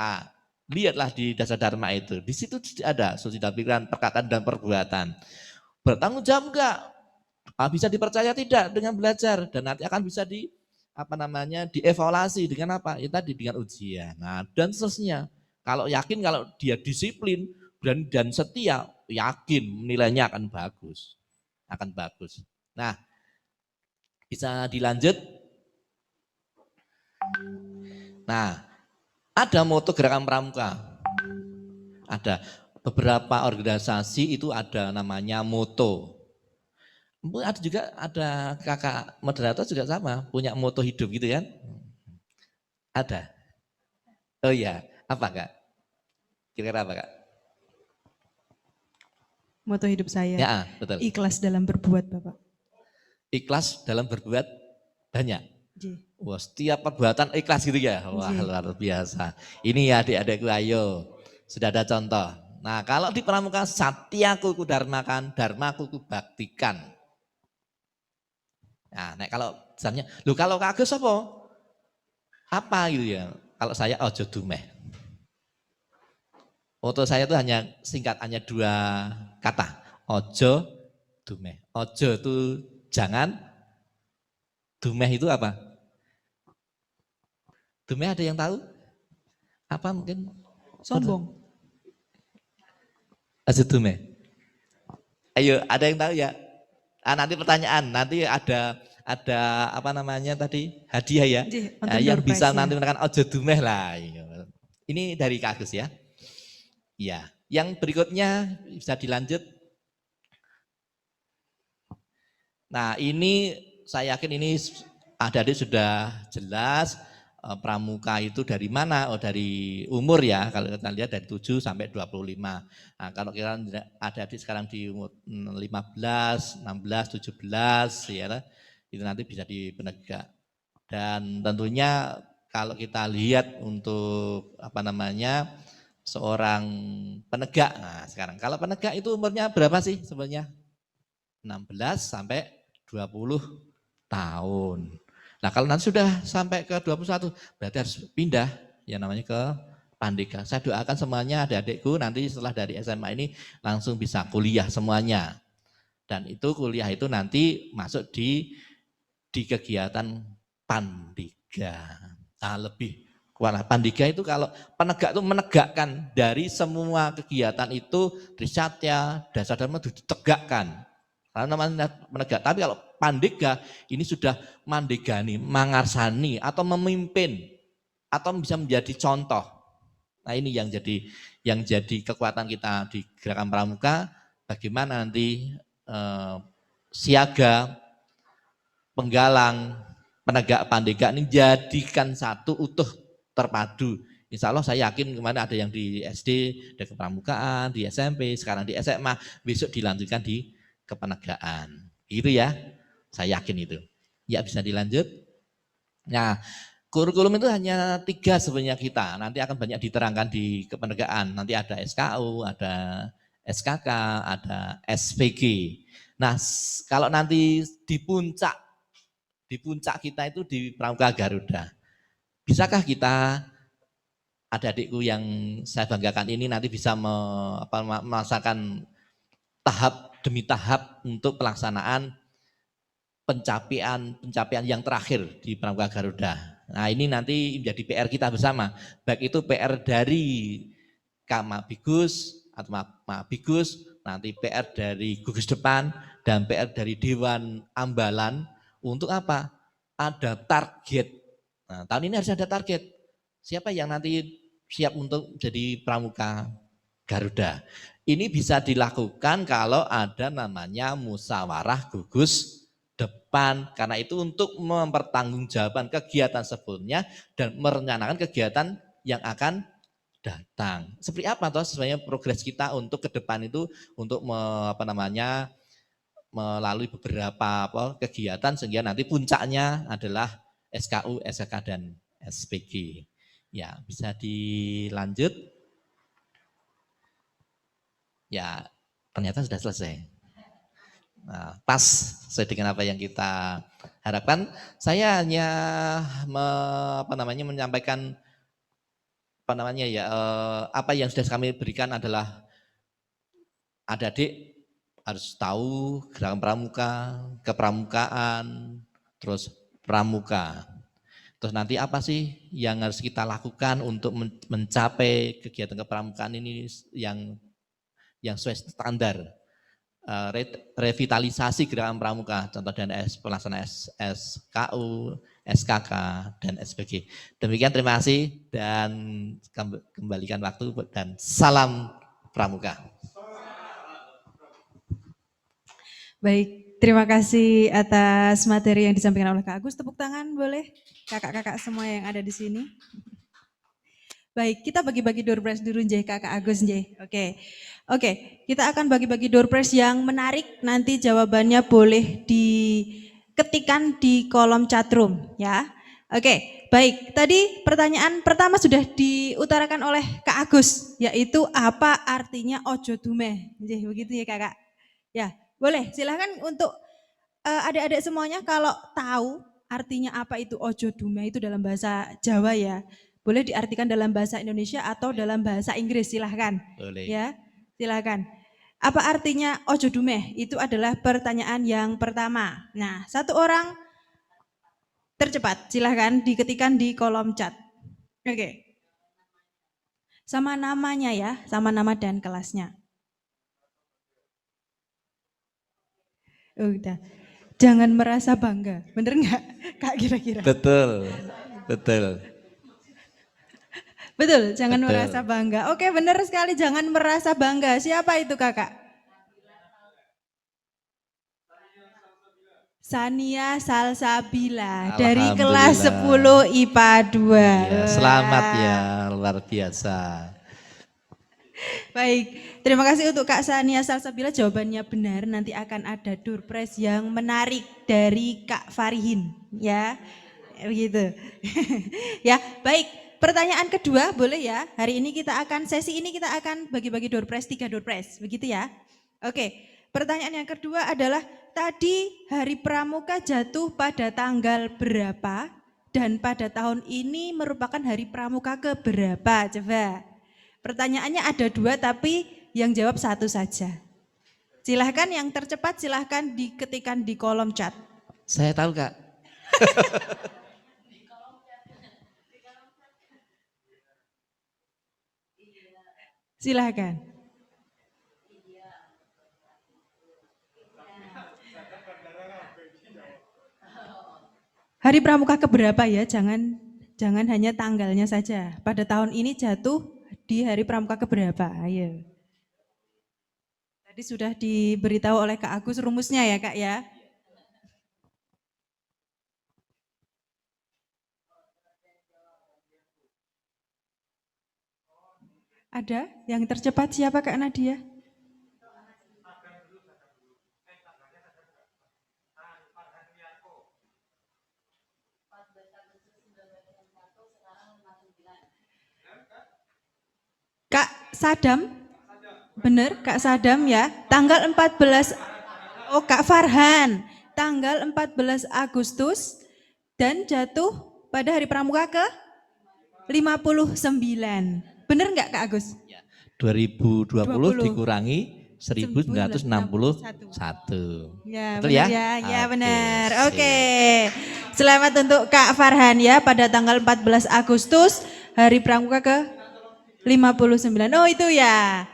Lihatlah di dasar Dharma itu. Di situ ada suci dalam pikiran, perkataan, dan perbuatan. Bertanggung jawab enggak? Bisa dipercaya tidak dengan belajar, dan nanti akan bisa dievaluasi dengan apa? Ya tadi dengan ujian. Nah, dan seterusnya. Kalau yakin kalau dia disiplin dan setia, yakin nilainya akan bagus. Akan bagus. Nah, bisa dilanjut. Nah, ada moto gerakan pramuka. Ada beberapa organisasi itu ada namanya moto. Ada juga ada kakak moderator juga sama, punya moto hidup gitu kan? Ada. Oh iya, apa Kak? Kira-kira apa Kak?
Moto hidup saya,
Ya, betul.
ikhlas dalam berbuat Bapak.
Ikhlas dalam berbuat banyak.
Wah,
setiap perbuatan ikhlas gitu ya. Wah, luar biasa. Ini ya adik-adikku, ayo. Sudah ada contoh. Nah, kalau di pramuka satyaku ku dharmakan, dharmaku ku baktikan. Nah, kalau misalnya, kalau Kak Agus apa gitu ya? Kalau saya ojo dumeh. Moto saya itu hanya singkat, hanya 2 kata. Ojo dumeh. Ojo itu jangan, dumeh itu apa? Dumeh ada yang tahu? Apa mungkin?
sombong.
Ojo dumeh. Ayo, ada yang tahu ya? Nanti pertanyaan, nanti ada tadi hadiah ya. Yang bisa nanti menekan ojo dumeh lah. Ini dari Kak Agus ya. Ya, yang berikutnya bisa dilanjut. Nah ini saya yakin ini adik-adik sudah jelas pramuka itu dari mana? Oh dari umur ya, kalau kita lihat dari 7 sampai 25. Nah kalau kita adik-adik sekarang di umur 15, 16, 17 ya, itu nanti bisa di penegak. Dan tentunya kalau kita lihat untuk apa namanya seorang penegak, nah sekarang kalau penegak itu umurnya berapa sih sebenarnya? 16 sampai 20 tahun. Nah kalau nanti sudah sampai ke 21 berarti harus pindah yang namanya ke Pandega. Saya doakan semuanya adik-adikku nanti setelah dari SMA ini langsung bisa kuliah semuanya. Dan itu kuliah itu nanti masuk di kegiatan Pandega. Nah, lebih kuat. Pandega itu kalau penegak itu menegakkan dari semua kegiatan itu risetnya, dasar dharma itu ditegakkan. Karena namanya menegak. Tapi kalau Pandega ini sudah mandegani, mangarsani atau memimpin atau bisa menjadi contoh. Nah, ini yang jadi kekuatan kita di Gerakan Pramuka. Bagaimana nanti siaga, penggalang, penegak Pandega ini jadikan satu utuh terpadu. Insya Allah saya yakin kemarin ada yang di SD, ada kepramukaan, di SMP, sekarang di SMA, besok dilanjutkan di kepenegaan. Gitu ya, saya yakin itu. Ya bisa dilanjut. Nah, kurikulum itu hanya 3 sebenarnya kita, nanti akan banyak diterangkan di kepenegaan. Nanti ada SKU, ada SKK, ada SPG. Nah, kalau nanti di puncak kita itu di Pramuka Garuda. Bisakah kita, adik-adikku yang saya banggakan ini nanti bisa merasakan tahap demi tahap untuk pelaksanaan pencapaian yang terakhir di Pramuka Garuda. Nah ini nanti menjadi PR kita bersama, baik itu PR dari Kamabigus atau Mabigus, nanti PR dari Gugus Depan, dan PR dari Dewan Ambalan. Untuk apa? Ada target. Nah, tahun ini harus ada target. Siapa yang nanti siap untuk jadi pramuka Garuda? Ini bisa dilakukan kalau ada namanya musyawarah gugus depan. Karena itu untuk mempertanggungjawabkan kegiatan sebelumnya dan merencanakan kegiatan yang akan datang. Seperti apa toh sebenarnya progres kita untuk ke depan itu untuk melalui beberapa kegiatan sehingga nanti puncaknya adalah SKU, SKK dan SPG. Ya, bisa dilanjut. Ya, ternyata sudah selesai. Nah, pas sesuai dengan apa yang kita harapkan. Saya hanya menyampaikan apa yang sudah kami berikan adalah adik-adik harus tahu gerakan pramuka, kepramukaan, terus pramuka. Terus nanti apa sih yang harus kita lakukan untuk mencapai kegiatan kepramukaan ini yang sesuai standar. Revitalisasi gerakan pramuka, contoh dan pelaksanaan SKU, SKK, dan SPG. Demikian, terima kasih dan kembalikan waktu dan salam pramuka.
Baik, terima kasih atas materi yang disampaikan oleh Kak Agus. Tepuk tangan boleh kakak-kakak semua yang ada di sini. Baik, kita bagi-bagi door prize dulu Njeh, Kakak Agus Njeh. Oke, kita akan bagi-bagi door prize yang menarik. Nanti jawabannya boleh diketikkan di kolom chatroom ya. Oke, baik. Tadi pertanyaan pertama sudah diutarakan oleh Kak Agus, yaitu apa artinya ojo dumeh. Njeh, begitu ya Kakak. Ya, boleh. Silahkan untuk adik-adik semuanya kalau tahu artinya apa itu ojo dumeh itu dalam bahasa Jawa ya. Boleh diartikan dalam bahasa Indonesia atau dalam bahasa Inggris, silahkan.
Boleh.
Ya, silahkan. Apa artinya ojo dumeh? Itu adalah pertanyaan yang pertama. Nah, satu orang tercepat, silahkan diketikkan di kolom chat. Oke. Sama namanya ya, sama nama dan kelasnya. Udah. Jangan merasa bangga, bener nggak Kak kira-kira?
Betul.
Betul, jangan merasa bangga. Oke, benar sekali, jangan merasa bangga. Siapa itu Kakak? Sania Salsabila dari kelas
Alhamdulillah.
10 IPA 2.
Iya, selamat ya, luar biasa.
Baik, terima kasih untuk Kak Sania Salsabila, jawabannya benar. Nanti akan ada door prize yang menarik dari Kak Farihin, ya. Begitu. Ya, baik. Pertanyaan kedua boleh ya. Hari ini sesi ini kita akan bagi-bagi door prize, 3 door prize, begitu ya. Oke, pertanyaan yang kedua adalah tadi hari pramuka jatuh pada tanggal berapa dan pada tahun ini merupakan hari pramuka ke berapa? Coba. Pertanyaannya ada 2 tapi yang jawab 1 saja. Silahkan yang tercepat silahkan diketikkan di kolom chat.
Saya tahu Kak.
Silahkan. Hari pramuka keberapa ya? Jangan hanya tanggalnya saja. Pada tahun ini jatuh di hari pramuka keberapa? Ayo. Tadi sudah diberitahu oleh Kak Agus rumusnya ya Kak ya. Ada yang tercepat siapa Kak Nadia? Kak Sadam? Benar Kak Sadam ya. Tanggal 14, oh Kak Farhan. Tanggal 14 Agustus dan jatuh pada hari pramuka ke 59. Benar enggak Kak Agus?
2020
20.
dikurangi 1961.
Ya,
Betul
benar
ya?
ya
Oke,
benar.
sip.
Oke. Selamat untuk Kak Farhan ya pada tanggal 14 Agustus hari pramuka ke 59. Oh itu ya.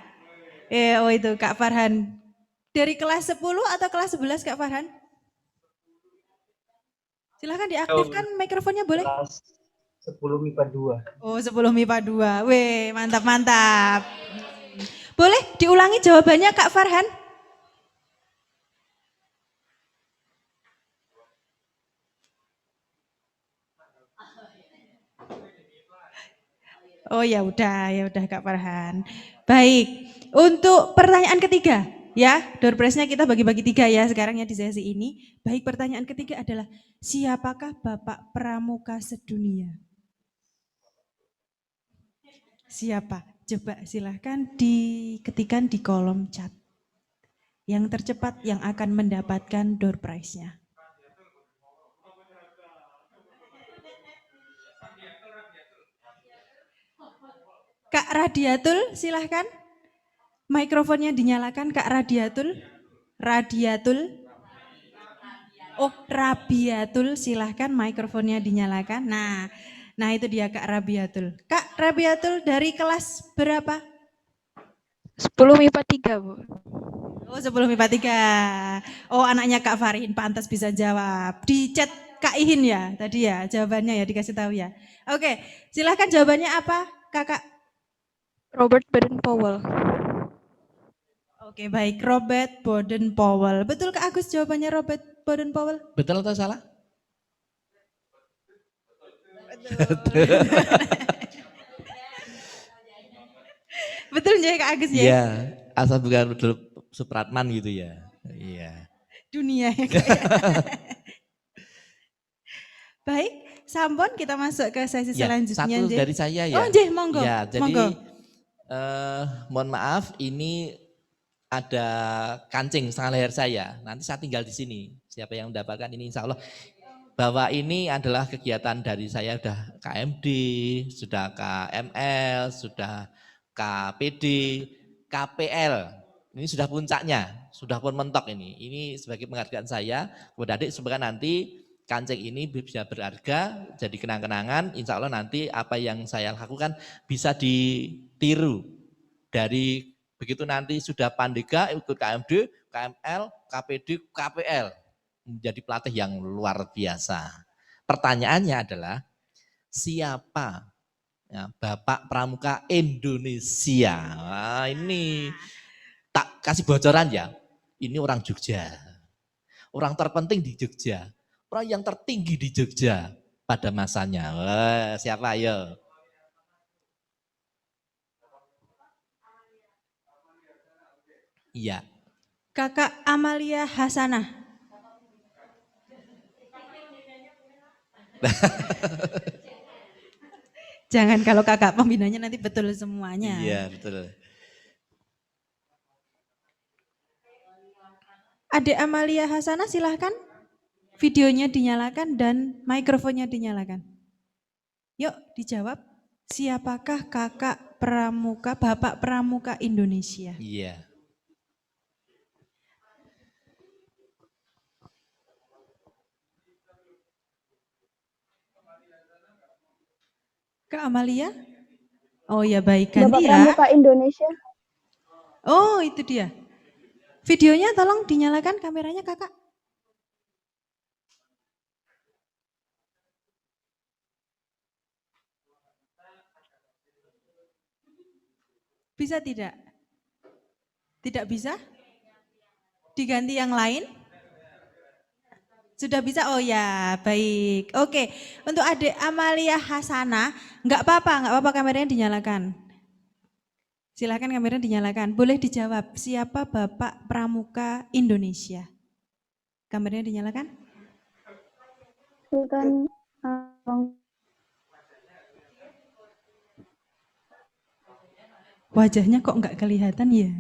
Oh itu Kak Farhan. Dari kelas 10 atau kelas 11 Kak Farhan? Silahkan diaktifkan mikrofonnya boleh?
Kelas 10 MIPA 2.
Oh 10 MIPA 2. Weh mantap. Boleh diulangi jawabannya Kak Farhan? Oh ya udah Kak Farhan. Baik, untuk pertanyaan ketiga ya, door prize-nya kita bagi-bagi 3 ya sekarang ya di sesi ini. Baik, pertanyaan ketiga adalah siapakah Bapak Pramuka sedunia? Siapa? Coba silahkan diketikkan di kolom chat. Yang tercepat yang akan mendapatkan door prize-nya. Kak Radiatul silahkan. Mikrofonnya dinyalakan Kak Radiatul. Oh Rabiatul silahkan mikrofonnya dinyalakan. Nah itu dia Kak Rabiatul. Kak Rabiatul dari kelas berapa?
10 MIPA 3, Bu.
Oh 10 MIPA 3. Oh anaknya Kak Farihin pantas bisa jawab. Di chat Kak Ihin ya tadi ya jawabannya ya dikasih tahu ya. Oke silahkan jawabannya apa Kakak?
Robert Baden-Powell.
Oke baik Robert Baden-Powell. Betul Kak Agus jawabannya Robert Baden-Powell?
Betul atau salah?
Betul ya Kak Agus ya?
Iya, asal bukan betul Supratman gitu ya. Iya.
Dunia ya Kak. Baik, sampun kita masuk ke sesi
Ya,
selanjutnya.
satu dari saya ya.
Oh Njeh, monggo.
Ya, jadi
monggo.
Mohon maaf ini ada kancing setengah leher saya. Nanti saya tinggal di sini. Siapa yang mendapatkan ini insya Allah. Bahwa ini adalah kegiatan dari saya sudah KMD, sudah KML, sudah KPD, KPL. Ini sudah puncaknya, sudah pun mentok ini. Ini sebagai penghargaan saya kepada adik supaya nanti kancing ini bisa berharga, jadi kenang-kenangan. Insya Allah nanti apa yang saya lakukan bisa ditiru dari begitu nanti sudah Pandega ikut KMD, KML, KPD, KPL menjadi pelatih yang luar biasa. Pertanyaannya adalah siapa ya, Bapak Pramuka Indonesia? Nah, ini tak kasih bocoran ya. Ini orang Jogja. orang terpenting di Jogja, orang yang tertinggi di Jogja pada masanya. Wah, siapa ayo? Iya.
Kakak Amalia Hasanah. Jangan kalau kakak pembinanya nanti betul semuanya.
Iya, betul.
Adik Amalia Hasanah silahkan. Videonya dinyalakan dan mikrofonnya dinyalakan. Yuk dijawab, siapakah kakak pramuka, bapak pramuka Indonesia?
Iya.
Kak Amalia? Oh ya baik,
Bapak
ganti ya.
Pramuka Indonesia.
Oh itu dia. Videonya tolong dinyalakan kameranya kakak. Bisa tidak? Tidak bisa? Diganti yang lain? Sudah bisa? Oh ya, baik. Oke, untuk adik Amalia Hasanah, nggak apa-apa kameranya dinyalakan. Silakan kameranya dinyalakan. Boleh dijawab, siapa Bapak Pramuka Indonesia? Kameranya dinyalakan?
Sultan
Wajahnya kok nggak kelihatan ya?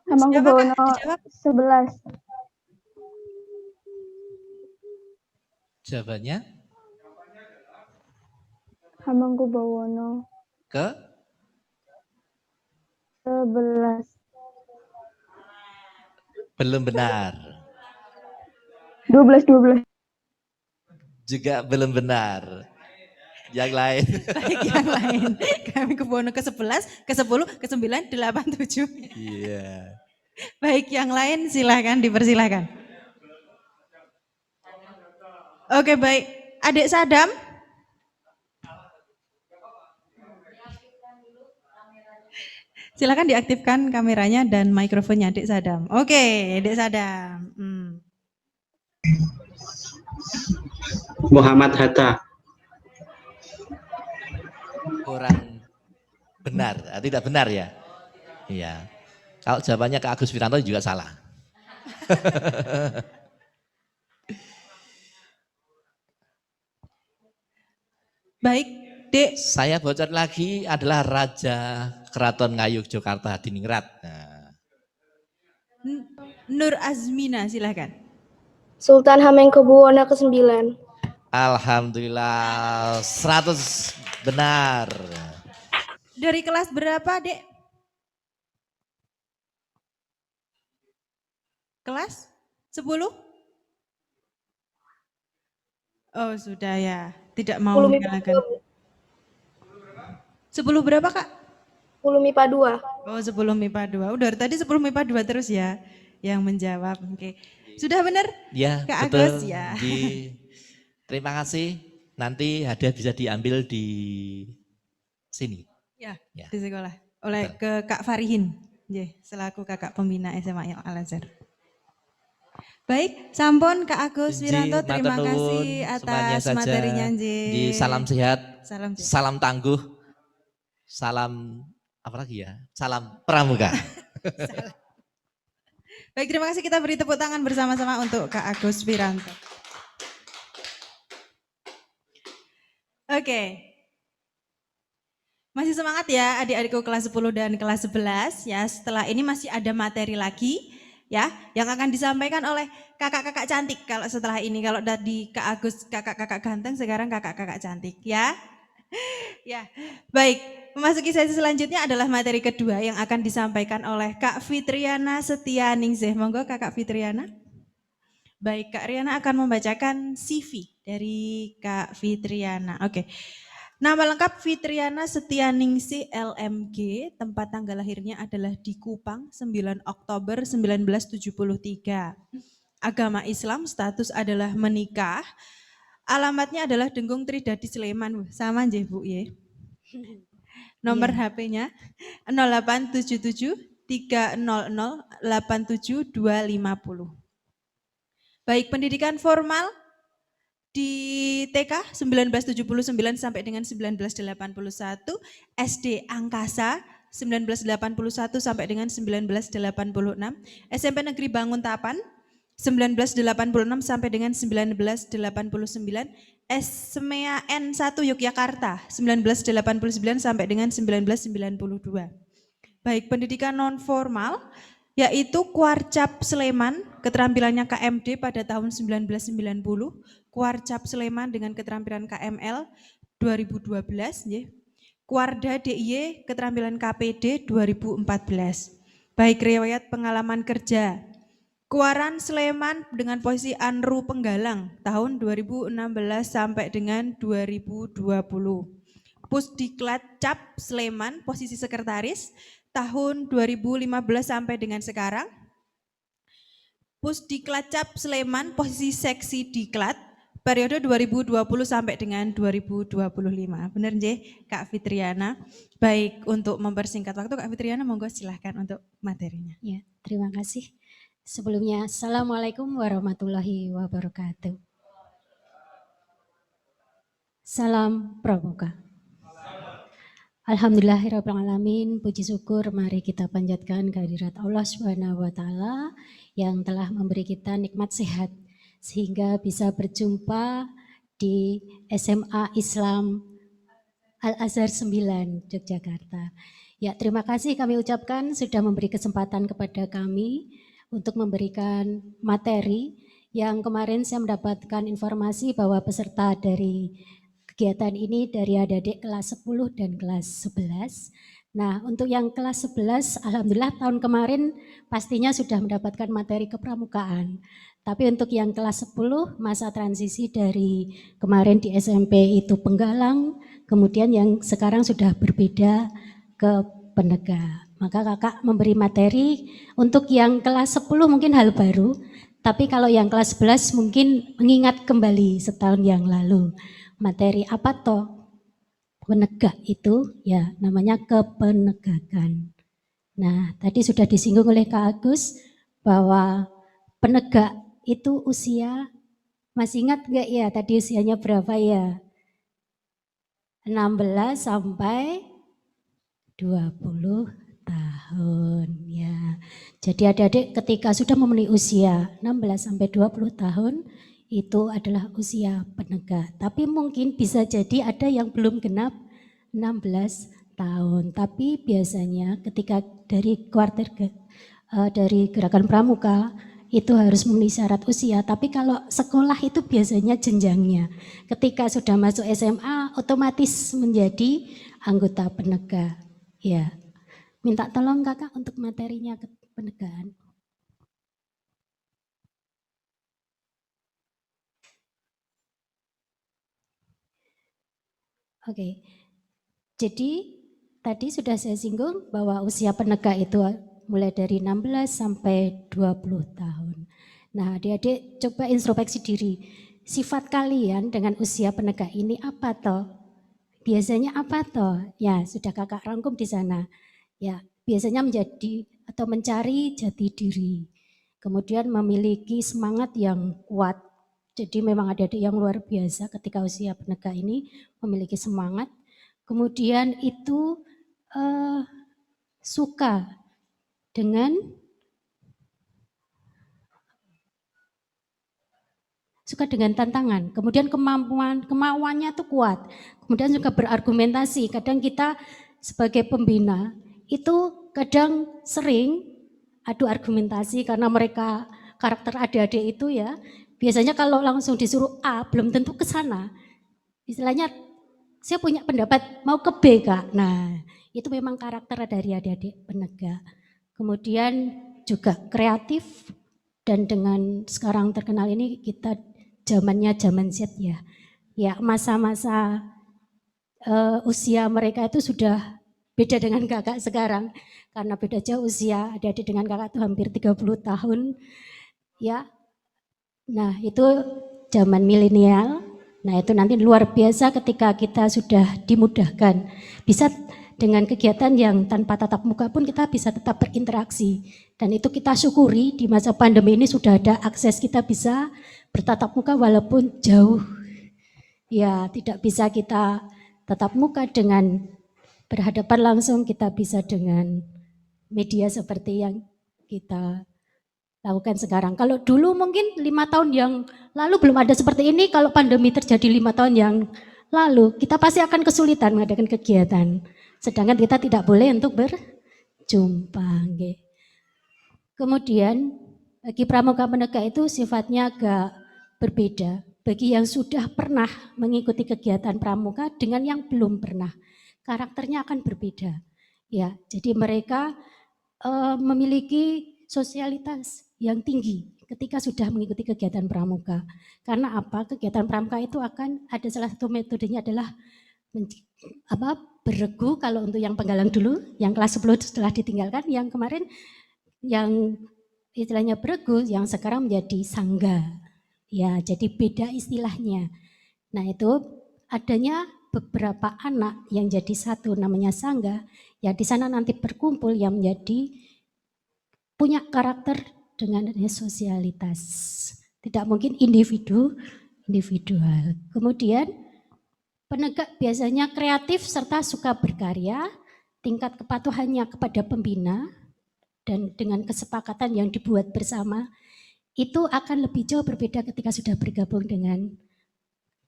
Hamengkubuwono
Dijawab.
11.
Jawabannya
Hamengkubuwono
ke
11.
belum benar.
12.
Juga belum benar. Yang lain.
Baik yang lain. Kami Kubuwono ke-11, ke-10, ke-9, 8, 7.
Iya.
Baik yang lain silahkan dipersilahkan. Oke baik, adik Sadam. Silakan diaktifkan kameranya dan mikrofonnya adik Sadam. Oke, adik Sadam.
Muhammad Hatta.
Kurang benar, tidak benar ya? Iya. Kalau jawabannya ke Agus Wiranto juga salah.
Baik, Dek.
Saya bocor lagi adalah Raja Keraton Ngayuk Yogyakarta Hadiningrat. Nah.
Nur Azmina silahkan.
Sultan Hamengkubuwono ke-9.
Alhamdulillah 100 benar.
Dari kelas berapa, Dek? Kelas 10? Oh, sudah ya. Tidak mau menyalakan. 10 berapa, Kak?
10 MIPA 2.
Oh, 10 MIPA 2. Udah tadi 10 MIPA 2 terus ya yang menjawab. Oke. Sudah benar?
Ya,
Kak
betul.
Agus ya.
Terima kasih. Nanti hadiah bisa diambil di sini.
Ya,
Ya.
di sekolah. Oleh
Betul.
ke Kak Farihin. Selaku kakak pembina SMA Al-Azhar. Baik, sampun Kak Agus Wiranto, terima kasih atas materinya.
Di salam sehat,
Salam sehat.
salam tangguh, salam apa lagi ya? Salam pramuka.
Baik, terima kasih, kita beri tepuk tangan bersama-sama untuk Kak Agus Wiranto. Oke. Masih semangat ya adik-adikku kelas 10 dan kelas 11 ya. Setelah ini masih ada materi lagi ya yang akan disampaikan oleh kakak-kakak cantik. Kalau setelah ini, kalau tadi Kak Agus kakak-kakak ganteng, sekarang kakak-kakak cantik ya. Ya, baik. Memasuki sesi selanjutnya adalah materi kedua yang akan disampaikan oleh Kak Fitriana Setianingsih. Monggo Kak Fitriana. Baik, Kak Riana akan membacakan CV dari Kak Fitriana. Oke. Nama lengkap Fitriana Setianingsih LMG, tempat tanggal lahirnya adalah di Kupang, 9 Oktober 1973. Agama Islam, status adalah menikah. Alamatnya adalah Dengkung Tridadi Sleman, sama aja Bu ya. Nomor
Iya.
HP-nya 0877 300 87250. Baik, pendidikan formal di TK 1979 sampai dengan 1981, SD Angkasa 1981 sampai dengan 1986, SMP Negeri Banguntapan 1986 sampai dengan 1989, SMEA N1 Yogyakarta 1989 sampai dengan 1992. Baik, pendidikan non formal yaitu Kuarcap Sleman, keterampilannya KMD pada tahun 1990, Kuarcap Sleman dengan keterampilan KML 2012, ya. Kuarda DIY keterampilan KPD 2014. Baik, riwayat pengalaman kerja. Kuaran Sleman dengan posisi Anru Penggalang tahun 2016 sampai dengan 2020. Pusdiklat Cap Sleman posisi sekretaris tahun 2015 sampai dengan sekarang. Pusdiklat Cap Sleman posisi seksi diklat periode 2020 sampai dengan 2025. Benar nggih Kak Fitriana? Baik, untuk mempersingkat waktu Kak Fitriana monggo silahkan untuk materinya.
Ya, terima kasih. Sebelumnya, Assalamualaikum warahmatullahi wabarakatuh. Salam Pramuka. Alhamdulillahirrahmanirrahim, puji syukur mari kita panjatkan kehadirat Allah Subhanahu wa Ta'ala yang telah memberi kita nikmat sehat sehingga bisa berjumpa di SMA Islam Al-Azhar 9 Yogyakarta. Ya, terima kasih kami ucapkan sudah memberi kesempatan kepada kami untuk memberikan materi yang kemarin saya mendapatkan informasi bahwa peserta dari kegiatan ini dari adik-adik kelas 10 dan kelas 11. Nah, untuk yang kelas 11, alhamdulillah tahun kemarin pastinya sudah mendapatkan materi kepramukaan. Tapi untuk yang kelas 10, masa transisi dari kemarin di SMP itu Penggalang, kemudian yang sekarang sudah berbeda ke Penegak. Maka kakak memberi materi untuk yang kelas 10 mungkin hal baru, tapi kalau yang kelas 11 mungkin mengingat kembali setahun yang lalu. Materi apa toh? Penegak itu ya namanya kepenegakan. Nah, tadi sudah disinggung oleh Kak Agus bahwa penegak itu usia, masih ingat enggak ya tadi usianya berapa ya? 16 sampai 20 tahun ya. Jadi adik-adik ketika sudah memenuhi usia 16 sampai 20 tahun itu adalah usia penegak. Tapi mungkin bisa jadi ada yang belum genap 16 tahun. Tapi biasanya ketika dari dari gerakan pramuka itu harus memenuhi syarat usia. Tapi kalau sekolah itu biasanya jenjangnya. Ketika sudah masuk SMA otomatis menjadi anggota penegak. Ya, minta tolong kakak untuk materinya kepenegaan. Oke, jadi tadi sudah saya singgung bahwa usia penegak itu mulai dari 16 sampai 20 tahun. Nah, adik-adik coba introspeksi diri. Sifat kalian dengan usia penegak ini apa toh? Biasanya apa toh? Ya, sudah kakak rangkum di sana. Ya, biasanya menjadi atau mencari jati diri. Kemudian memiliki semangat yang kuat. Jadi memang ada yang luar biasa ketika usia penegak ini memiliki semangat. Kemudian itu suka dengan tantangan. Kemudian kemauannya itu kuat. Kemudian juga berargumentasi. Kadang kita sebagai pembina itu kadang sering adu argumentasi karena mereka karakter adik-adik itu ya. Biasanya kalau langsung disuruh A, belum tentu ke sana. Istilahnya, saya punya pendapat mau ke B, Kak. Nah, itu memang karakter dari adik-adik penegak. Kemudian juga kreatif, dan dengan sekarang terkenal ini kita zamannya zaman Z ya. Ya, masa-masa usia mereka itu sudah beda dengan kakak sekarang. Karena beda jauh usia adik-adik dengan kakak itu hampir 30 tahun. Ya. Nah, itu zaman milenial. Nah, itu nanti luar biasa ketika kita sudah dimudahkan. Bisa dengan kegiatan yang tanpa tatap muka pun kita bisa tetap berinteraksi. Dan itu kita syukuri di masa pandemi ini sudah ada akses kita bisa bertatap muka walaupun jauh. Ya, tidak bisa kita tatap muka dengan berhadapan langsung, kita bisa dengan media seperti yang kita lakukan sekarang. Kalau dulu mungkin 5 tahun yang lalu belum ada seperti ini, kalau pandemi terjadi 5 tahun yang lalu, kita pasti akan kesulitan mengadakan kegiatan. Sedangkan kita tidak boleh untuk berjumpa. Kemudian bagi pramuka penegak itu sifatnya agak berbeda. Bagi yang sudah pernah mengikuti kegiatan pramuka dengan yang belum pernah, karakternya akan berbeda. Ya, jadi mereka memiliki sosialitas yang tinggi ketika sudah mengikuti kegiatan pramuka. Karena apa? Kegiatan pramuka itu akan ada salah satu metodenya adalah beregu kalau untuk yang penggalang dulu, yang kelas 10 setelah ditinggalkan, yang kemarin yang istilahnya beregu, yang sekarang menjadi sangga. Ya, jadi beda istilahnya. Nah, itu adanya beberapa anak yang jadi satu namanya sangga, ya di sana nanti berkumpul yang menjadi punya karakter dengan sosialitas. Tidak mungkin individual. Kemudian penegak biasanya kreatif serta suka berkarya, tingkat kepatuhannya kepada pembina dan dengan kesepakatan yang dibuat bersama itu akan lebih jauh berbeda ketika sudah bergabung dengan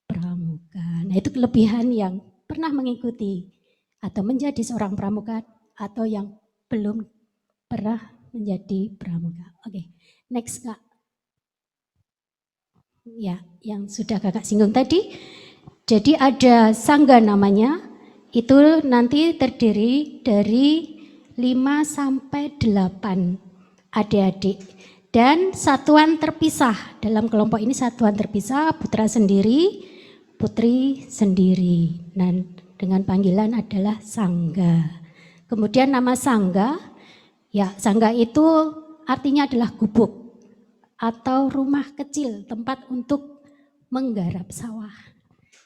pramuka. Nah, itu kelebihan yang pernah mengikuti atau menjadi seorang pramuka atau yang belum pernah menjadi pramuka. Oke, next Kak. Ya, yang sudah Kakak singgung tadi. Jadi ada sangga namanya, itu nanti terdiri dari 5 sampai 8 adik-adik. Dan satuan terpisah, dalam kelompok ini satuan terpisah, putra sendiri, putri sendiri. Dan dengan panggilan adalah sangga. Kemudian nama sangga, ya sangga itu artinya adalah gubuk atau rumah kecil, tempat untuk menggarap sawah.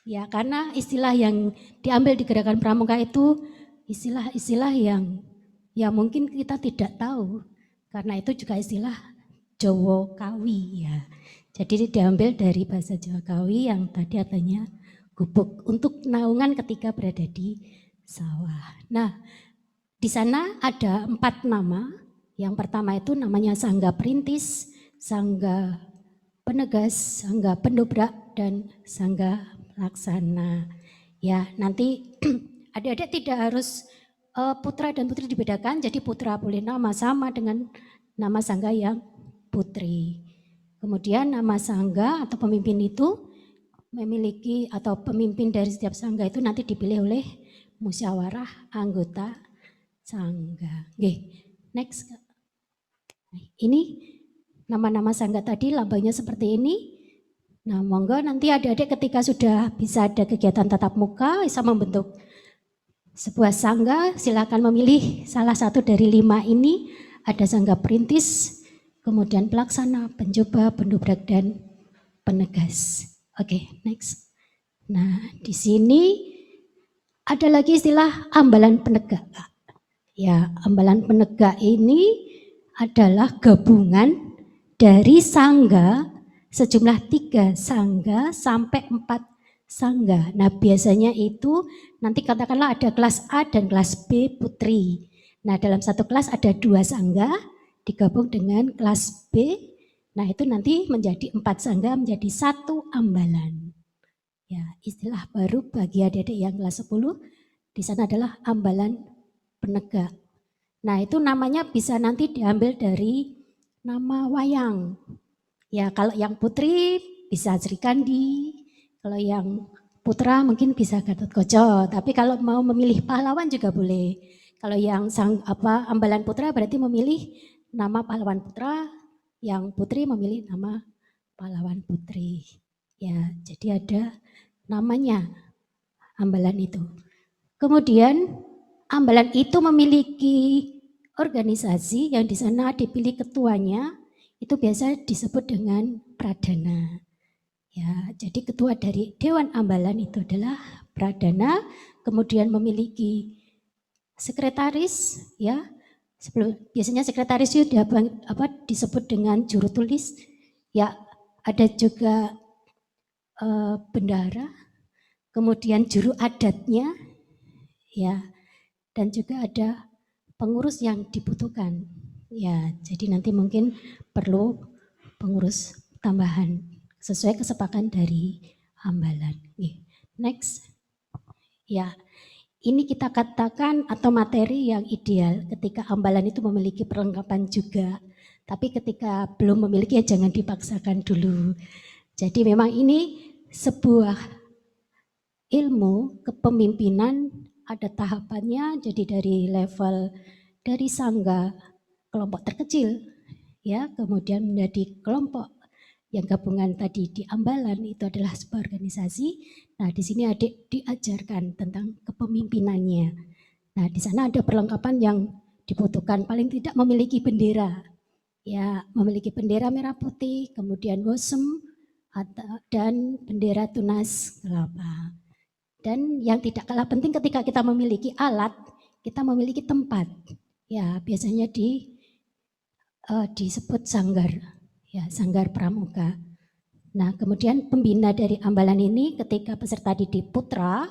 Ya, karena istilah yang diambil di gerakan pramuka itu istilah-istilah yang ya mungkin kita tidak tahu. Karena itu juga istilah Jawa Kawi ya. Jadi diambil dari bahasa Jawa Kawi yang tadi artinya gubuk untuk naungan ketika berada di sawah. Nah, di sana ada 4 nama. Yang pertama itu namanya sangga perintis, sangga penegas, sangga pendobrak, dan sangga laksana. Ya, nanti adik-adik tidak harus putra dan putri dibedakan. Jadi putra boleh nama sama dengan nama sangga yang putri. Kemudian nama sangga atau pemimpin itu memiliki atau pemimpin dari setiap sangga itu nanti dipilih oleh musyawarah anggota sangga. Oke, next. Ini nama-nama sangga tadi lambangnya seperti ini. Nah, monggo nanti adik-adik ketika sudah bisa ada kegiatan tatap muka bisa membentuk sebuah sangga, silakan memilih salah satu dari 5 ini. Ada sangga perintis, kemudian pelaksana, pencoba, pendobrak, dan penegas. Oke, next. Nah, di sini ada lagi istilah ambalan penegak. Ya, ambalan penegak ini adalah gabungan dari sangga sejumlah 3 sangga sampai 4 sangga. Nah, biasanya itu nanti katakanlah ada kelas A dan kelas B putri. Nah, dalam satu kelas ada 2 sangga digabung dengan kelas B. Nah, itu nanti menjadi 4 sangga menjadi 1 ambalan. Ya, istilah baru bagi adik-adik yang kelas 10 di sana adalah ambalan penegak. Nah, itu namanya bisa nanti diambil dari nama wayang. Ya, kalau yang putri bisa Sri Kandi, kalau yang putra mungkin bisa Gatotkaca. Tapi kalau mau memilih pahlawan juga boleh. Kalau yang ambalan putra berarti memilih nama pahlawan putra, yang putri memilih nama pahlawan putri. Ya, jadi ada namanya ambalan itu. Kemudian ambalan itu memiliki organisasi yang di sana dipilih ketuanya, itu biasa disebut dengan pradana. Ya, jadi ketua dari Dewan Ambalan itu adalah pradana, kemudian memiliki sekretaris ya. Biasanya sekretaris itu disebut dengan juru tulis. Ya, ada juga bendahara, kemudian juru adatnya ya, dan juga ada pengurus yang dibutuhkan. Ya, jadi nanti mungkin perlu pengurus tambahan sesuai kesepakatan dari Hambalan. Next. Ya, ini kita katakan atau materi yang ideal ketika Hambalan itu memiliki perlengkapan juga. Tapi ketika belum memiliki ya jangan dipaksakan dulu. Jadi memang ini sebuah ilmu kepemimpinan, ada tahapannya, jadi dari level dari sangga kelompok terkecil ya, kemudian menjadi kelompok yang gabungan tadi di Hambalan itu adalah sebuah organisasi. Nah, di sini adik diajarkan tentang kepemimpinannya. Nah, di sana ada perlengkapan yang dibutuhkan, paling tidak memiliki bendera. Ya, memiliki bendera merah putih, kemudian wosem dan bendera tunas kelapa. Dan yang tidak kalah penting ketika kita memiliki alat, kita memiliki tempat. Ya, biasanya disebut sanggar. Ya, sanggar pramuka. Nah, kemudian pembina dari Hambalan ini ketika peserta didik putra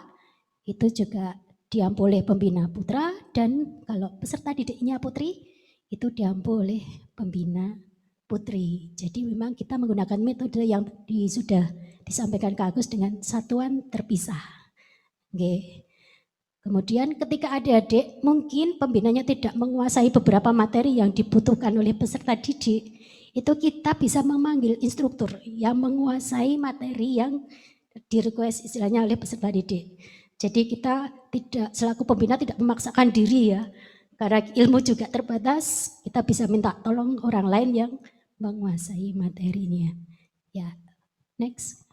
itu juga diampu oleh pembina putra, dan kalau peserta didiknya putri itu diampu oleh pembina putri. Jadi memang kita menggunakan metode yang sudah disampaikan Kak Agus dengan satuan terpisah. Oke. Kemudian ketika adik-adik mungkin pembinanya tidak menguasai beberapa materi yang dibutuhkan oleh peserta didik, itu kita bisa memanggil instruktur yang menguasai materi yang di-request istilahnya oleh peserta didik. Jadi kita tidak, selaku pembina tidak memaksakan diri ya, karena ilmu juga terbatas, kita bisa minta tolong orang lain yang menguasai materinya. Ya, next.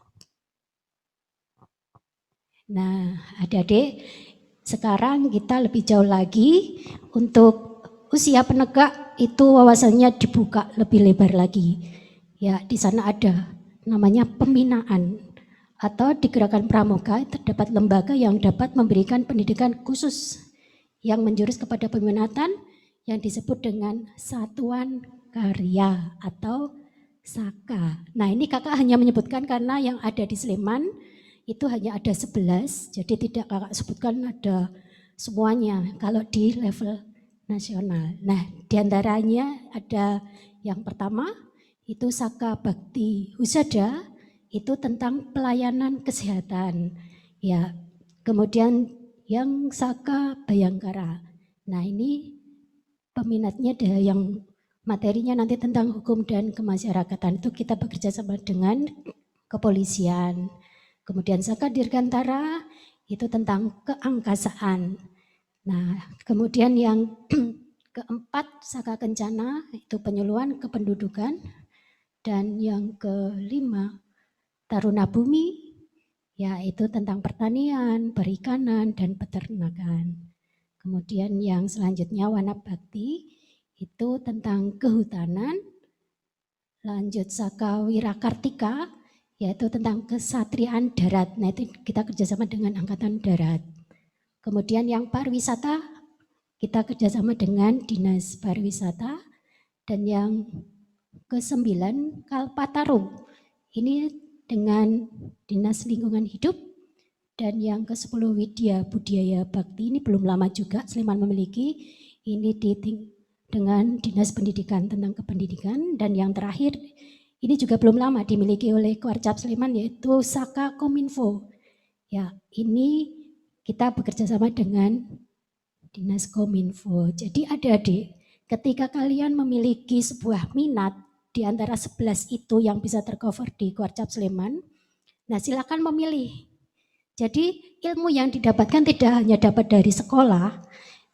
Nah, adik-adik, sekarang kita lebih jauh lagi untuk usia penegak itu wawasannya dibuka lebih lebar lagi. Ya, di sana ada namanya pembinaan atau di Gerakan Pramuka terdapat lembaga yang dapat memberikan pendidikan khusus yang menjurus kepada peminatan yang disebut dengan satuan karya atau SAKA. Nah, ini kakak hanya menyebutkan karena yang ada di Sleman itu hanya ada 11, jadi tidak kakak sebutkan ada semuanya kalau di level nasional. Nah, diantaranya ada yang pertama itu Saka Bakti Husada, itu tentang pelayanan kesehatan. Ya, kemudian yang Saka Bayangkara. Nah, ini peminatnya ada yang materinya nanti tentang hukum dan kemasyarakatan, itu kita bekerja sama dengan kepolisian. Kemudian Saka Dirgantara itu tentang keangkasaan. Nah, kemudian yang keempat Saka Kencana itu penyuluhan kependudukan, dan yang kelima Taruna Bumi yaitu tentang pertanian, perikanan, dan peternakan. Kemudian yang selanjutnya Wanap Bakti itu tentang kehutanan. Lanjut Saka Wirakartika yaitu tentang kesatriaan darat. Nah, itu kita kerjasama dengan Angkatan Darat. Kemudian yang pariwisata, kita kerjasama dengan Dinas Pariwisata. Dan yang ke-9, Kalpataru, ini dengan Dinas Lingkungan Hidup. Dan yang ke-10, Widya Budaya Bakti, ini belum lama juga Sleman memiliki, ini dengan Dinas Pendidikan tentang kependidikan. Dan yang terakhir, ini juga belum lama dimiliki oleh Kuarcap Sleman, yaitu Saka Kominfo. Ya, ini kita bekerja sama dengan Dinas Kominfo. Jadi adik-adik, ketika kalian memiliki sebuah minat di antara 11 itu yang bisa tercover di Kuarcap Sleman, nah silakan memilih. Jadi ilmu yang didapatkan tidak hanya dapat dari sekolah,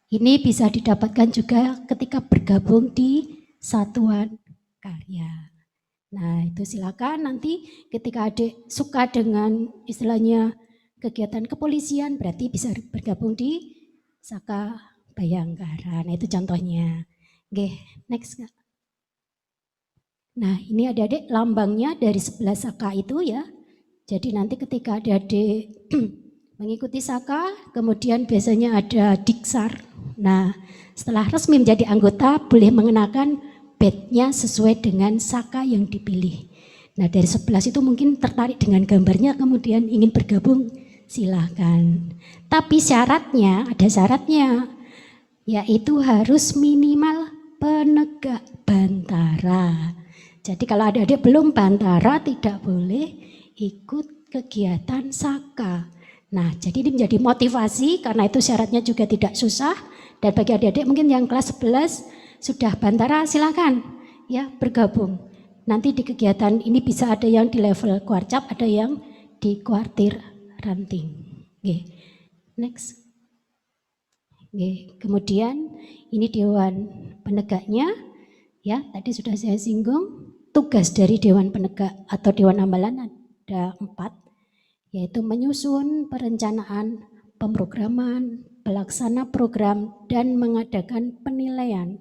ini bisa didapatkan juga ketika bergabung di satuan karya. Nah, itu silakan nanti ketika adik suka dengan istilahnya kegiatan kepolisian, berarti bisa bergabung di Saka Bayangkara. Nah, itu contohnya. Oke, next. Nah, ini adik-adik lambangnya dari 11 Saka itu ya. Jadi nanti ketika adik-adik mengikuti Saka, kemudian biasanya ada diksar Nah, setelah resmi menjadi anggota, boleh mengenakan badge-nya sesuai dengan saka yang dipilih. Nah, dari 11 itu mungkin tertarik dengan gambarnya, kemudian ingin bergabung, silakan. Tapi syaratnya, ada syaratnya, yaitu harus minimal penegak bantara. Jadi kalau adik-adik belum bantara, tidak boleh ikut kegiatan saka. Nah, jadi ini menjadi motivasi, karena itu syaratnya juga tidak susah. Dan bagi adik-adik mungkin yang kelas 11 sudah bantara, silakan ya bergabung. Nanti di kegiatan ini bisa ada yang di level kuarcap, ada yang di kuartir ranting. Oke. Next. Oke. Kemudian ini Dewan Penegaknya, ya tadi sudah saya singgung. Tugas dari Dewan Penegak atau Dewan Ambalan ada 4, yaitu menyusun perencanaan, pemrograman, pelaksana program, dan mengadakan penilaian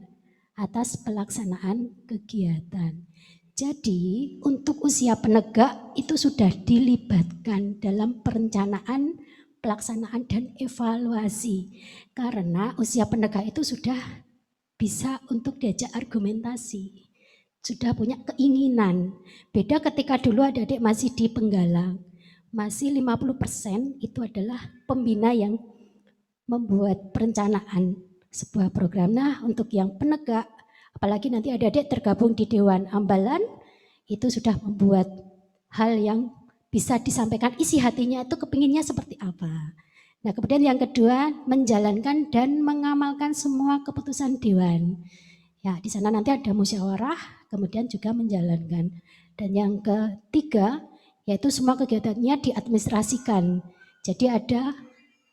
atas pelaksanaan kegiatan. Jadi untuk usia penegak itu sudah dilibatkan dalam perencanaan, pelaksanaan, dan evaluasi. Karena usia penegak itu sudah bisa untuk diajak argumentasi. Sudah punya keinginan. Beda ketika dulu adik-adik masih di penggalang. Masih 50% itu adalah pembina yang membuat perencanaan sebuah program. Nah, untuk yang penegak, apalagi nanti adik-adik tergabung di Dewan Ambalan, itu sudah membuat hal yang bisa disampaikan isi hatinya itu kepinginnya seperti apa. Nah, kemudian yang kedua, menjalankan dan mengamalkan semua keputusan Dewan. Ya, di sana nanti ada musyawarah, kemudian juga menjalankan. Dan yang ketiga, yaitu semua kegiatannya diadministrasikan. Jadi ada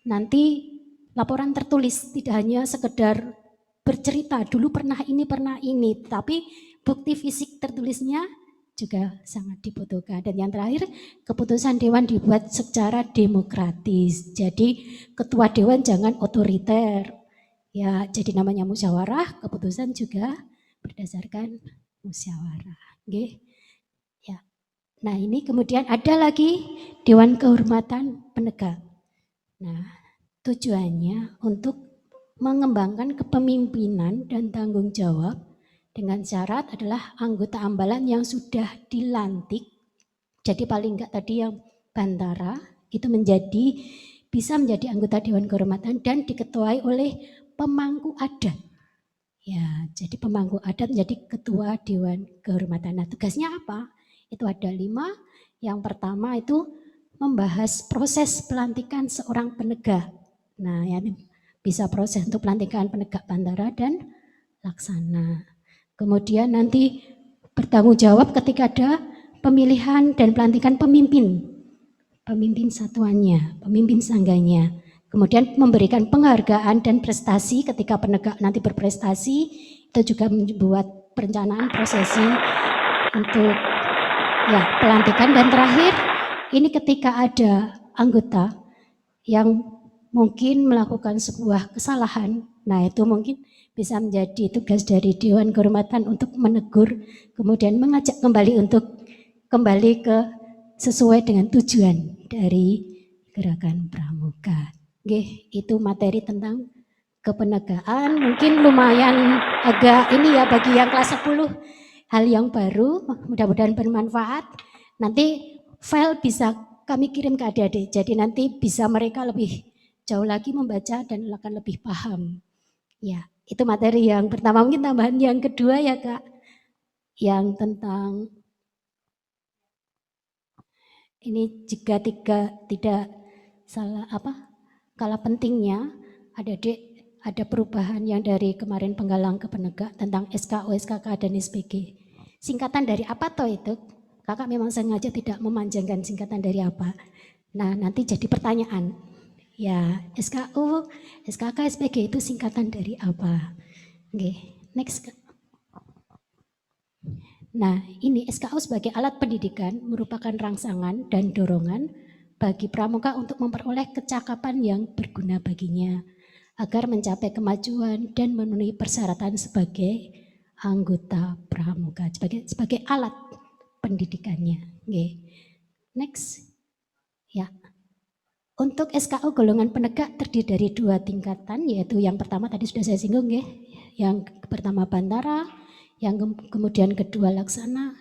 nanti laporan tertulis, tidak hanya sekedar bercerita, dulu pernah ini, tapi bukti fisik tertulisnya juga sangat dibutuhkan. Dan yang terakhir, keputusan Dewan dibuat secara demokratis. Jadi ketua Dewan jangan otoriter. Ya, jadi namanya musyawarah, keputusan juga berdasarkan musyawarah. Oke. Ya. Nah, ini kemudian ada lagi Dewan Kehormatan Penegak. Nah, tujuannya untuk mengembangkan kepemimpinan dan tanggung jawab dengan syarat adalah anggota ambalan yang sudah dilantik. Jadi paling enggak tadi yang bantara itu bisa menjadi anggota Dewan Kehormatan dan diketuai oleh pemangku adat. Ya, jadi pemangku adat menjadi ketua Dewan Kehormatan. Nah, tugasnya apa? Itu ada 5. Yang pertama itu membahas proses pelantikan seorang penegak. Nah, ya, bisa proses untuk pelantikan penegak bantara dan laksana. Kemudian nanti bertanggung jawab ketika ada pemilihan dan pelantikan pemimpin satuannya, pemimpin sangganya. Kemudian memberikan penghargaan dan prestasi ketika penegak nanti berprestasi, itu juga membuat perencanaan prosesi untuk ya pelantikan. Dan terakhir, ini ketika ada anggota yang mungkin melakukan sebuah kesalahan, nah itu mungkin bisa menjadi tugas dari Dewan Kehormatan untuk menegur, kemudian mengajak kembali untuk kembali ke sesuai dengan tujuan dari gerakan pramuka. Oke, itu materi tentang kepenegaan, mungkin lumayan agak ini ya bagi yang kelas 10, hal yang baru, mudah-mudahan bermanfaat. Nanti file bisa kami kirim ke adik-adik, jadi nanti bisa mereka lebih jauh lagi membaca dan akan lebih paham. Ya, itu materi yang pertama. Mungkin tambahan yang kedua ya Kak, yang tentang ini jika tidak salah kalah pentingnya, ada perubahan yang dari kemarin penggalang ke penegak tentang SKO, SKK, dan SPG. Singkatan dari apa toh itu? Kakak memang sengaja tidak memanjangkan singkatan dari apa. Nah, nanti jadi pertanyaan. Ya, SKO, SKK, SPG itu singkatan dari apa? Oke, next. Nah, ini SKO sebagai alat pendidikan merupakan rangsangan dan dorongan bagi pramuka untuk memperoleh kecakapan yang berguna baginya agar mencapai kemajuan dan memenuhi persyaratan sebagai anggota pramuka, sebagai alat pendidikannya. Okay. Next. Ya. Untuk SKU golongan penegak terdiri dari 2 tingkatan, yaitu yang pertama tadi sudah saya singgung ya, yang pertama Bantara, yang kemudian kedua Laksana.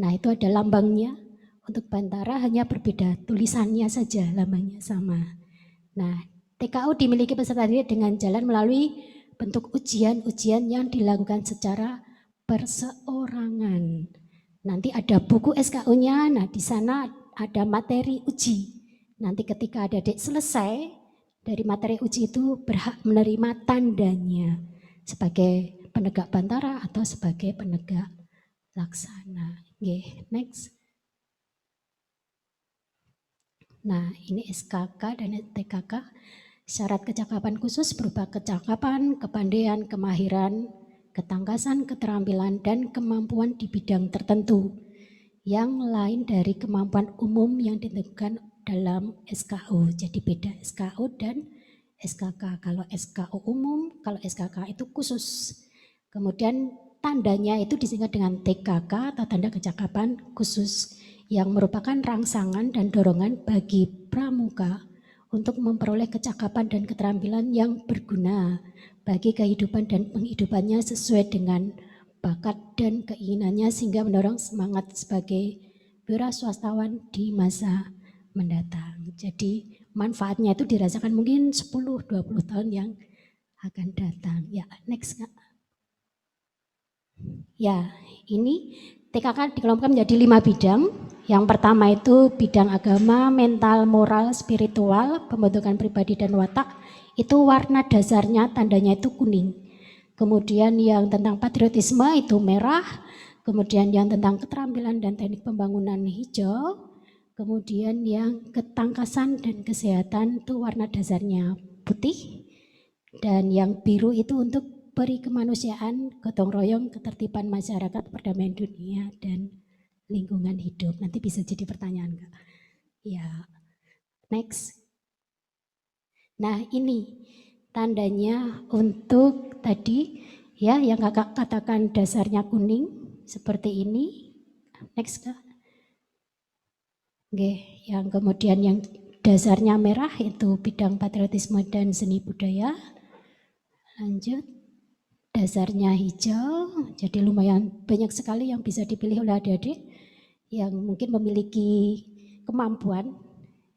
Nah itu ada lambangnya. Untuk Bantara hanya berbeda tulisannya saja, lambangnya sama. Nah TKU dimiliki peserta didik dengan jalan melalui bentuk ujian-ujian yang dilakukan secara perseorangan. Nanti ada buku SKU-nya, nah di sana ada materi uji. Nanti ketika adik-adik selesai dari materi uji itu berhak menerima tandanya sebagai penegak Bantara atau sebagai penegak Laksana. Oke, next. Nah, ini SKK dan TKK. Syarat kecakapan khusus berupa kecakapan, kepandaian, kemahiran, ketangkasan, keterampilan, dan kemampuan di bidang tertentu yang lain dari kemampuan umum yang ditentukan dalam SKU. Jadi beda SKU dan SKK. Kalau SKU umum, kalau SKK itu khusus. Kemudian tandanya itu disingkat dengan TKK atau tanda kecakapan khusus yang merupakan rangsangan dan dorongan bagi pramuka untuk memperoleh kecakapan dan keterampilan yang berguna bagi kehidupan dan penghidupannya sesuai dengan bakat dan keinginannya sehingga mendorong semangat sebagai wira swastawan di masa mendatang. Jadi manfaatnya itu dirasakan mungkin 10-20 tahun yang akan datang. Ya, next Kak. Ya, ini TKK dikelompokkan menjadi 5 bidang. Yang pertama itu bidang agama, mental, moral, spiritual, pembentukan pribadi dan watak. Itu warna dasarnya tandanya itu kuning. Kemudian yang tentang patriotisme itu merah, kemudian yang tentang keterampilan dan teknik pembangunan hijau, kemudian yang ketangkasan dan kesehatan itu warna dasarnya putih, dan yang biru itu untuk peri kemanusiaan, gotong royong, ketertiban masyarakat, perdamaian dunia, dan lingkungan hidup. Nanti bisa jadi pertanyaan Kak. Ya, next. Nah ini tandanya untuk tadi ya yang Kakak katakan dasarnya kuning seperti ini. Next Kak. Oke, yang kemudian yang dasarnya merah itu bidang patriotisme dan seni budaya. Lanjut. Dasarnya hijau, jadi lumayan banyak sekali yang bisa dipilih oleh adik-adik yang mungkin memiliki kemampuan.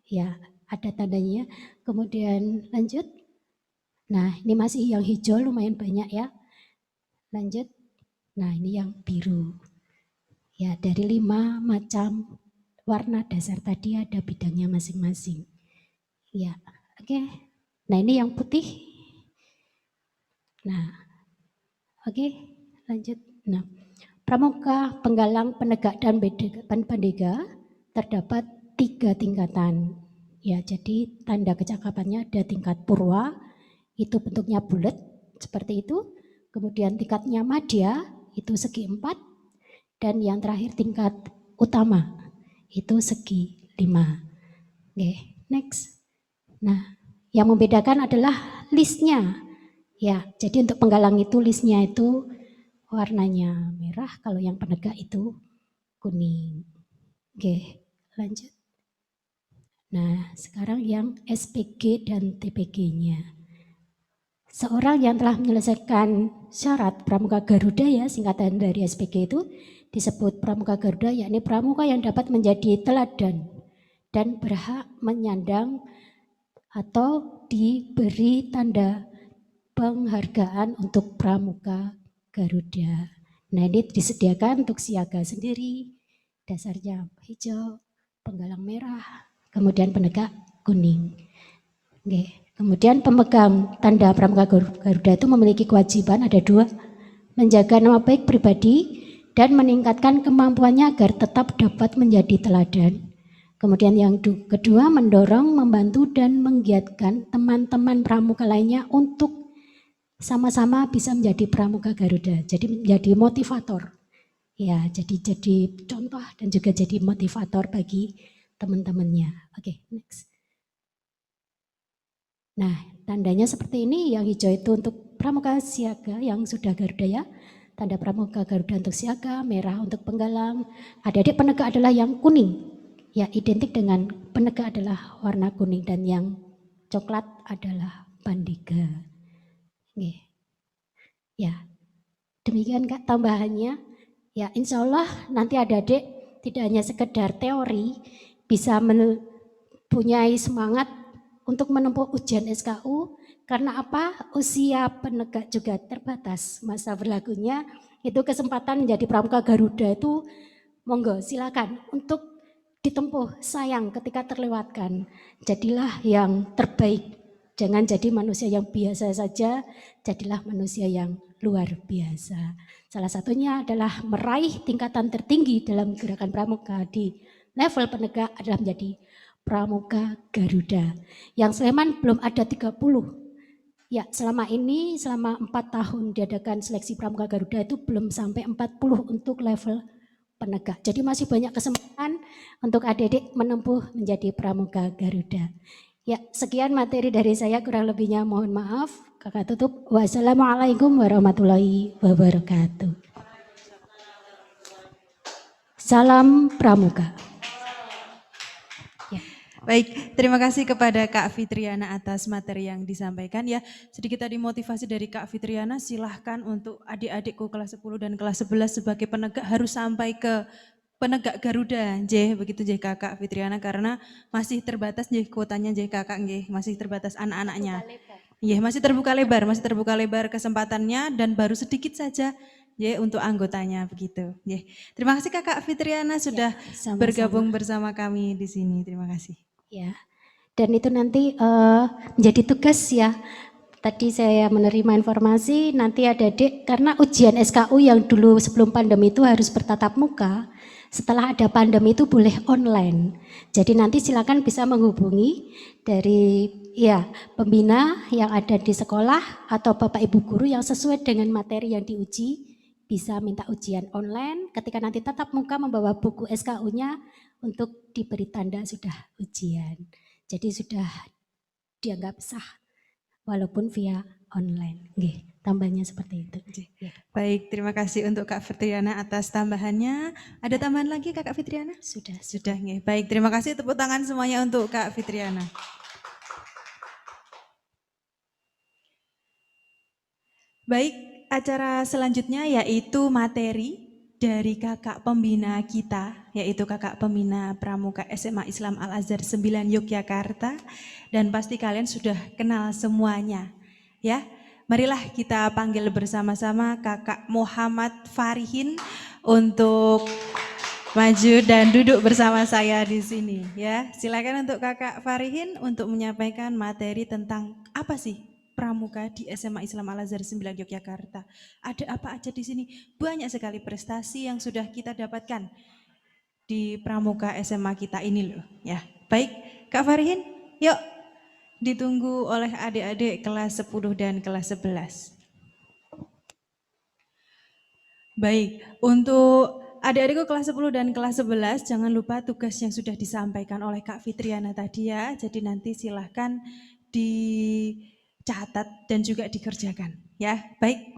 Ya, ada tandanya. Kemudian lanjut. Nah, ini masih yang hijau lumayan banyak ya. Lanjut. Nah, ini yang biru. Ya, dari 5 macam warna dasar tadi ada bidangnya masing-masing. Ya, oke. Nah, ini yang putih. Nah, oke, lanjut. Nah, pramuka, penggalang, penegak, dan pendega terdapat 3 tingkatan. Ya, jadi tanda kecakapannya ada tingkat purwa, itu bentuknya bulat seperti itu. Kemudian tingkatnya madya itu segi 4, dan yang terakhir tingkat utama itu segi 5. Oke, next. Nah, yang membedakan adalah listnya. Ya, jadi untuk penggalang itu listnya itu warnanya merah, kalau yang penegak itu kuning. Oke, lanjut. Nah, sekarang yang SPG dan TPG-nya. Seorang yang telah menyelesaikan syarat Pramuka Garuda ya, singkatan dari SPG itu disebut Pramuka Garuda, yakni pramuka yang dapat menjadi teladan dan berhak menyandang atau diberi tanda penghargaan untuk Pramuka Garuda. Nah, ini disediakan untuk siaga sendiri, dasarnya hijau, penggalang merah, kemudian penegak kuning. Oke. Kemudian pemegang tanda Pramuka Garuda itu memiliki kewajiban ada 2, menjaga nama baik pribadi dan meningkatkan kemampuannya agar tetap dapat menjadi teladan. Kemudian yang kedua, mendorong, membantu dan menggiatkan teman-teman pramuka lainnya untuk sama-sama bisa menjadi Pramuka Garuda. Jadi menjadi motivator. Ya, jadi contoh dan juga jadi motivator bagi teman-temannya. Oke, next. Nah, tandanya seperti ini, yang hijau itu untuk pramuka siaga yang sudah Garuda ya. Tanda pramuka Garuda untuk siaga, merah untuk penggalang. Adik-adik penegak adalah yang kuning. ya identik dengan penegak adalah warna kuning dan yang coklat adalah Pandega. Nggih. Ya, demikian Kak tambahannya. Ya, insya Allah nanti adik-adik tidak hanya sekedar teori, bisa mempunyai semangat untuk menempuh ujian SKU. Karena apa? Usia penegak juga terbatas. Masa berlakunya itu kesempatan menjadi pramuka Garuda itu monggo silakan untuk ditempuh, sayang ketika terlewatkan. Jadilah yang terbaik. Jangan jadi manusia yang biasa saja, jadilah manusia yang luar biasa. Salah satunya adalah meraih tingkatan tertinggi dalam gerakan pramuka di level penegak adalah menjadi pramuka Garuda. Yang Sleman belum ada 30. Ya, selama ini, selama 4 tahun diadakan seleksi pramuka Garuda itu belum sampai 40 untuk level penegak. Jadi masih banyak kesempatan untuk adik-adik menempuh menjadi pramuka Garuda. Ya, sekian materi dari saya, kurang lebihnya mohon maaf. Kakak tutup. Wassalamualaikum warahmatullahi wabarakatuh. Salam pramuka.
Baik, terima kasih kepada Kak Fitriana atas materi yang disampaikan ya. Sedikit tadi motivasi dari Kak Fitriana, silahkan untuk adik-adikku kelas 10 dan kelas 11 sebagai penegak harus sampai ke penegak Garuda, begitu Kakak Fitriana, karena masih terbatas kuotanya Kakak, masih terbatas anak-anaknya. Masih terbuka lebar kesempatannya dan baru sedikit saja untuk anggotanya begitu. Terima kasih Kakak Fitriana sudah
Sama-sama.
bergabung bersama kami di sini. Terima kasih.
Ya, dan itu nanti menjadi tugas ya. Tadi saya menerima informasi nanti ada adik karena ujian SKU yang dulu sebelum pandemi itu harus bertatap muka. Setelah ada pandemi itu boleh online. Jadi nanti silakan bisa menghubungi dari pembina yang ada di sekolah atau Bapak Ibu guru yang sesuai dengan materi yang diuji bisa minta ujian online. Ketika nanti tatap muka membawa buku SKU-nya untuk diberi tanda sudah ujian. Jadi sudah dianggap sah walaupun via online. Tambahnya seperti itu.
Baik, terima kasih untuk Kak Fitriana atas tambahannya. Ada tambahan lagi Kak Fitriana?
Sudah.
Baik, terima kasih, tepuk tangan semuanya untuk Kak Fitriana. Baik, acara selanjutnya yaitu materi dari kakak pembina kita, yaitu kakak pembina Pramuka SMA Islam Al-Azhar 9 Yogyakarta, dan pasti kalian sudah kenal semuanya, ya. Marilah kita panggil bersama-sama Kakak Muhammad Farihin untuk maju dan duduk bersama saya di sini, ya. Silakan untuk Kakak Farihin untuk menyampaikan materi tentang apa sih pramuka di SMA Islam Al-Azhar 9 Yogyakarta. Ada apa aja di sini? Banyak sekali prestasi yang sudah kita dapatkan di pramuka SMA kita ini loh, ya. Baik, Kak Farihin, yuk ditunggu oleh adik-adik kelas 10 dan kelas 11. Baik, untuk adik-adikku kelas 10 dan kelas 11, jangan lupa tugas yang sudah disampaikan oleh Kak Fitriana tadi ya. Jadi nanti silahkan dicatat dan juga dikerjakan ya. Baik.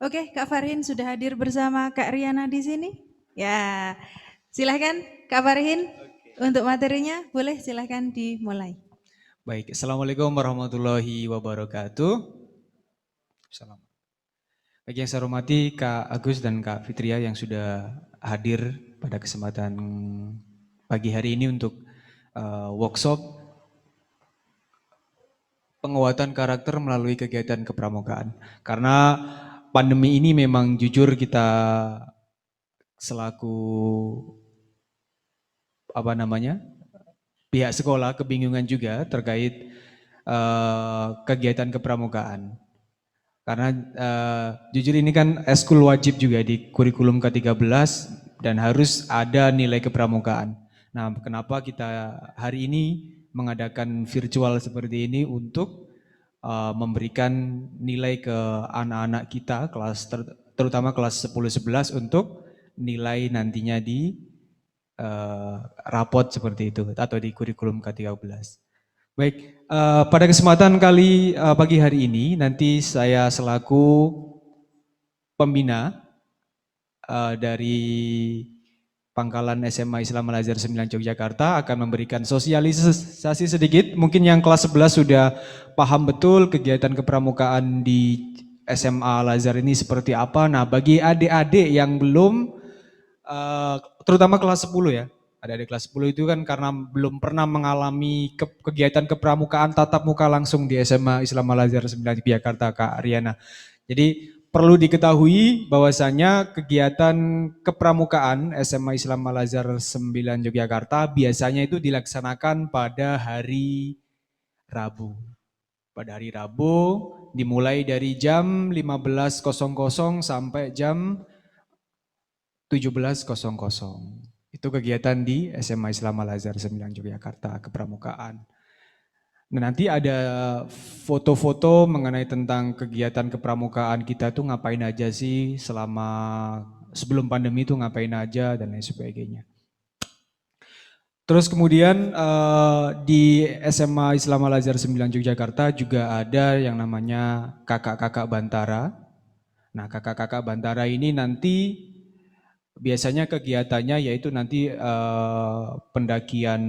Oke, Kak Farihin sudah hadir bersama Kak Riana di sini. Ya. Silahkan Kak Farihin untuk materinya, boleh silahkan dimulai.
Baik, Assalamualaikum warahmatullahi wabarakatuh. Salam. Bagi yang saya hormati Kak Agus dan Kak Fitria yang sudah hadir pada kesempatan pagi hari ini untuk workshop penguatan karakter melalui kegiatan kepramukaan. Karena pandemi ini memang jujur kita selaku pihak sekolah kebingungan juga terkait kegiatan kepramukaan. Karena jujur ini kan eskul wajib juga di kurikulum ke-13 dan harus ada nilai kepramukaan. Nah, kenapa kita hari ini mengadakan virtual seperti ini untuk memberikan nilai ke anak-anak kita terutama kelas 10-11 untuk nilai nantinya di rapot seperti itu atau di kurikulum ke-13. Baik, pada kesempatan pagi hari ini nanti saya selaku pembina dari Pangkalan SMA Islam Al-Azhar 9 Yogyakarta akan memberikan sosialisasi sedikit. Mungkin yang kelas 11 sudah paham betul kegiatan kepramukaan di SMA Al-Azhar ini seperti apa. Nah, bagi adik-adik yang belum, terutama kelas 10 ya, adik-adik kelas 10 itu kan karena belum pernah mengalami kegiatan kepramukaan tatap muka langsung di SMA Islam Al-Azhar 9 Yogyakarta, Kak Ariana. Jadi perlu diketahui bahwasanya kegiatan kepramukaan SMA Islam Al-Azhar 9 Yogyakarta biasanya itu dilaksanakan pada hari Rabu. Pada hari Rabu dimulai dari jam 15.00 sampai jam 17.00. Itu kegiatan di SMA Islam Al-Azhar 9 Yogyakarta kepramukaan. Nah, nanti ada foto-foto mengenai tentang kegiatan kepramukaan kita tuh ngapain aja sih selama sebelum pandemi itu ngapain aja dan lain sebagainya. Terus kemudian di SMA Islam Al-Azhar 9 Yogyakarta juga ada yang namanya kakak-kakak Bantara. Nah, kakak-kakak Bantara ini nanti biasanya kegiatannya yaitu nanti pendakian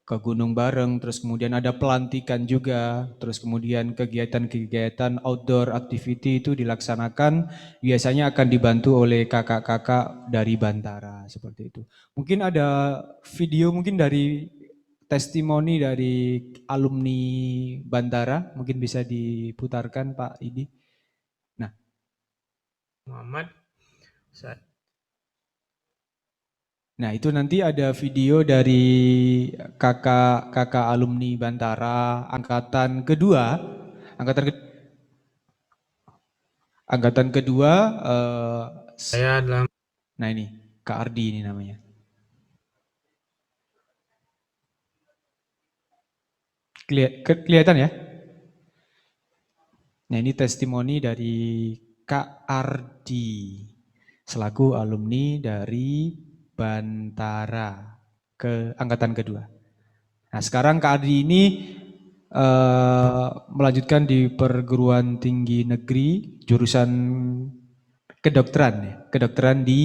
ke gunung bareng, terus kemudian ada pelantikan juga, terus kemudian kegiatan-kegiatan outdoor activity itu dilaksanakan, biasanya akan dibantu oleh kakak-kakak dari Bantara, seperti itu. Mungkin ada video mungkin dari testimoni dari alumni Bantara, mungkin bisa diputarkan Pak Idi. Nah,
Muhammad,
nah itu nanti ada video dari kakak alumni Bantara angkatan kedua,
saya adalah.
Nah ini Kak Ardi ini namanya. Kelihatan ya? Nah ini testimoni dari Kak Ardi selaku alumni dari Bantara ke angkatan kedua. Nah sekarang Kak Ardi ini melanjutkan di perguruan tinggi negeri jurusan kedokteran ya, kedokteran di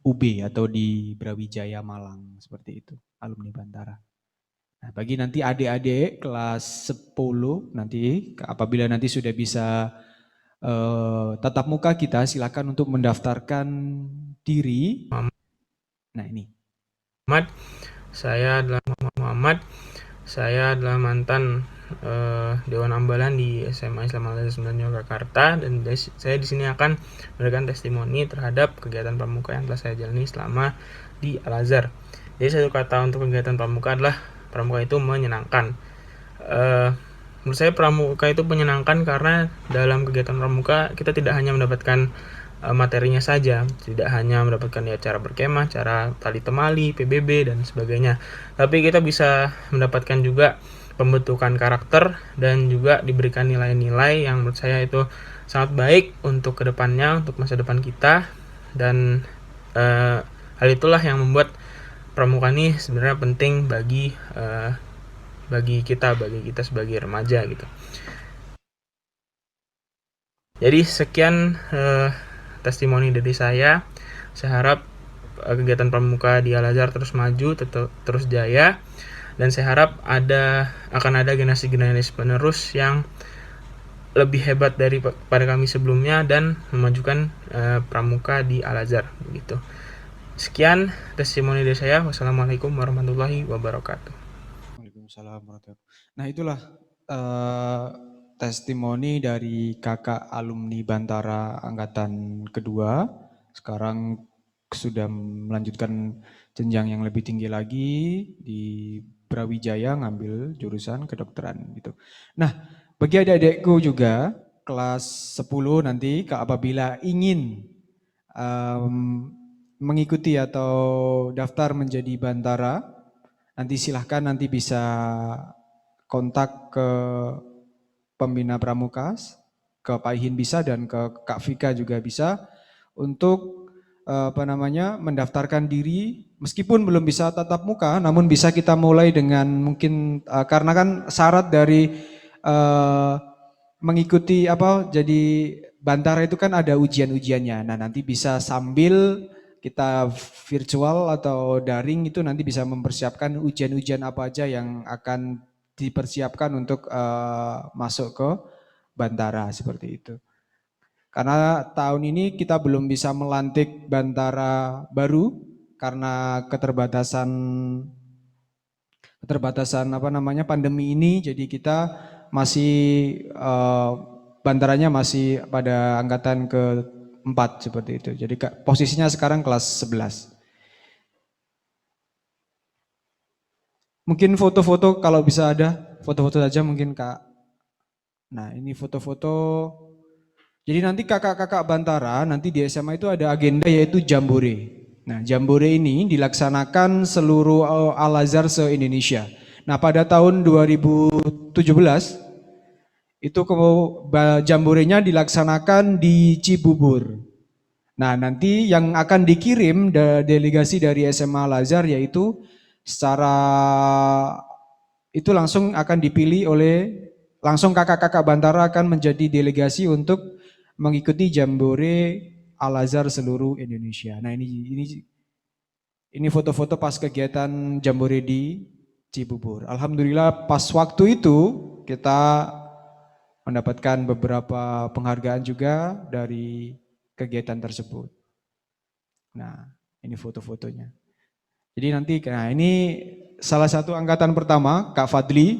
UB atau di Brawijaya Malang seperti itu, alumni Bantara. Nah, bagi nanti adik-adik kelas 10 nanti apabila nanti sudah bisa tatap muka kita silakan untuk mendaftarkan diri. Nah ini.
Saya adalah mantan Dewan Ambalan di SMA Islam Al-Azhar 9 Yogyakarta dan saya di sini akan memberikan testimoni terhadap kegiatan pramuka yang telah saya jalani selama di Al-Azhar. Jadi satu kata untuk kegiatan pramuka adalah pramuka itu menyenangkan. Menurut saya pramuka itu menyenangkan karena dalam kegiatan pramuka kita tidak hanya mendapatkan materinya saja, tidak hanya mendapatkan ya cara berkemah, cara tali temali, PBB dan sebagainya, tapi kita bisa mendapatkan juga pembentukan karakter dan juga diberikan nilai-nilai yang menurut saya itu sangat baik untuk kedepannya, untuk masa depan kita, dan hal itulah yang membuat pramuka ini sebenarnya penting bagi kita sebagai remaja gitu. Jadi sekian testimoni dari saya harap kegiatan pramuka di Al-Azhar terus maju, terus jaya, dan saya harap akan ada generasi-generasi penerus yang lebih hebat daripada kami sebelumnya dan memajukan pramuka di Al-Azhar begitu. Sekian testimoni dari saya. Wassalamualaikum warahmatullahi wabarakatuh.
Waalaikumsalam warahmatullahi wabarakatuh. Nah itulah testimoni dari kakak alumni Bantara angkatan kedua, sekarang sudah melanjutkan jenjang yang lebih tinggi lagi di Brawijaya ngambil jurusan kedokteran gitu. Nah, bagi adik-adikku juga kelas 10 nanti apabila ingin mengikuti atau daftar menjadi Bantara, nanti silahkan nanti bisa kontak ke pembina pramuka, ke Pak Ihin bisa dan ke Kak Vika juga bisa untuk mendaftarkan diri meskipun belum bisa tatap muka, namun bisa kita mulai dengan mungkin karena kan syarat dari mengikuti jadi Bantara itu kan ada ujian-ujiannya. Nah nanti bisa sambil kita virtual atau daring itu nanti bisa mempersiapkan ujian-ujian apa aja yang akan dipersiapkan untuk masuk ke Bantara seperti itu. Karena tahun ini kita belum bisa melantik Bantara baru karena keterbatasan pandemi ini, jadi kita masih Bantaranya masih pada angkatan ke-4 seperti itu. Jadi posisinya sekarang kelas 11. Mungkin foto-foto kalau bisa ada, foto-foto saja mungkin Kak. Nah ini foto-foto. Jadi nanti kakak-kakak Bantara nanti di SMA itu ada agenda yaitu Jambore. Nah Jambore ini dilaksanakan seluruh Al-Azhar se-Indonesia. Nah pada tahun 2017 itu Jamborenya dilaksanakan di Cibubur. Nah nanti yang akan dikirim delegasi dari SMA Al-Azhar yaitu secara itu langsung akan dipilih langsung kakak-kakak Bantara akan menjadi delegasi untuk mengikuti Jambore Al-Azhar seluruh Indonesia. Nah ini foto-foto pas kegiatan Jambore di Cibubur. Alhamdulillah pas waktu itu kita mendapatkan beberapa penghargaan juga dari kegiatan tersebut. Nah ini foto-fotonya. Jadi nanti, nah ini salah satu angkatan pertama, Kak Fadli.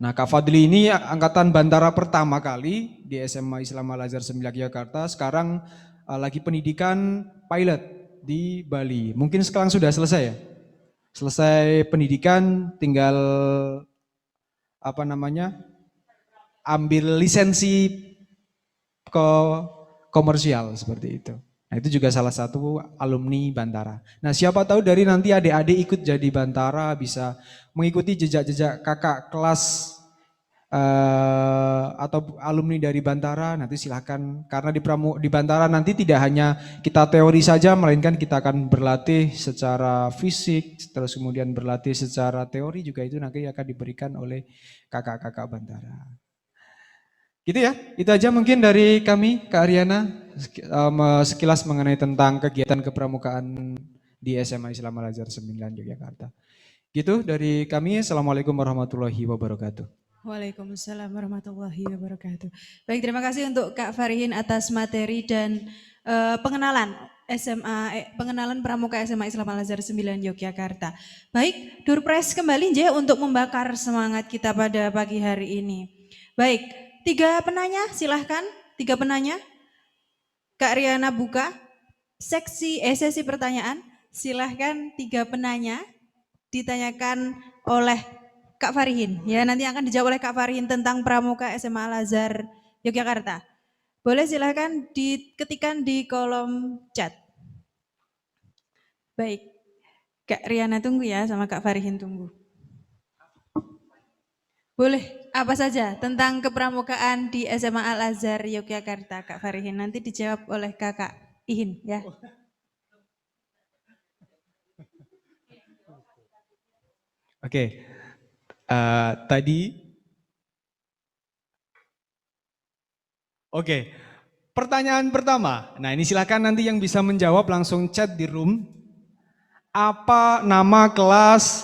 Nah Kak Fadli ini angkatan Bantara pertama kali di SMA Islam Al-Azhar 9 Yogyakarta. Sekarang lagi pendidikan pilot di Bali. Mungkin sekarang sudah selesai ya? Selesai pendidikan, tinggal ambil lisensi ke komersial seperti itu. Nah itu juga salah satu alumni Bantara. Nah siapa tahu dari nanti adik-adik ikut jadi Bantara bisa mengikuti jejak-jejak kakak kelas atau alumni dari Bantara, nanti silahkan. Karena di Bantara nanti tidak hanya kita teori saja, melainkan kita akan berlatih secara fisik, terus kemudian berlatih secara teori juga itu nanti akan diberikan oleh kakak-kakak Bantara. Gitu ya, itu aja mungkin dari kami, Kak Ariana, sekilas mengenai tentang kegiatan kepramukaan di SMA Islam Al-Azhar 9 Yogyakarta. Gitu dari kami, Assalamualaikum warahmatullahi wabarakatuh.
Waalaikumsalam warahmatullahi wabarakatuh. Baik, terima kasih untuk Kak Farihin atas materi dan pengenalan pengenalan pramuka SMA Islam Al-Azhar 9 Yogyakarta. Baik, Durpres kembali J untuk membakar semangat kita pada pagi hari ini. Baik, 3 penanya silahkan, 3 penanya. Kak Riana buka sesi pertanyaan, silahkan 3 penanya ditanyakan oleh Kak Farihin. Ya, nanti akan dijawab oleh Kak Farihin tentang pramuka SMA Al-Azhar Yogyakarta. Boleh silahkan diketikkan di kolom chat. Baik, Kak Riana tunggu ya, sama Kak Farihin tunggu. Boleh, apa saja tentang kepramukaan di SMA Al-Azhar Yogyakarta, Kak Farihin. Nanti dijawab oleh Kakak Ihin ya.
Oke, tadi, pertanyaan pertama. Nah ini silakan nanti yang bisa menjawab langsung chat di room. Apa nama kelas,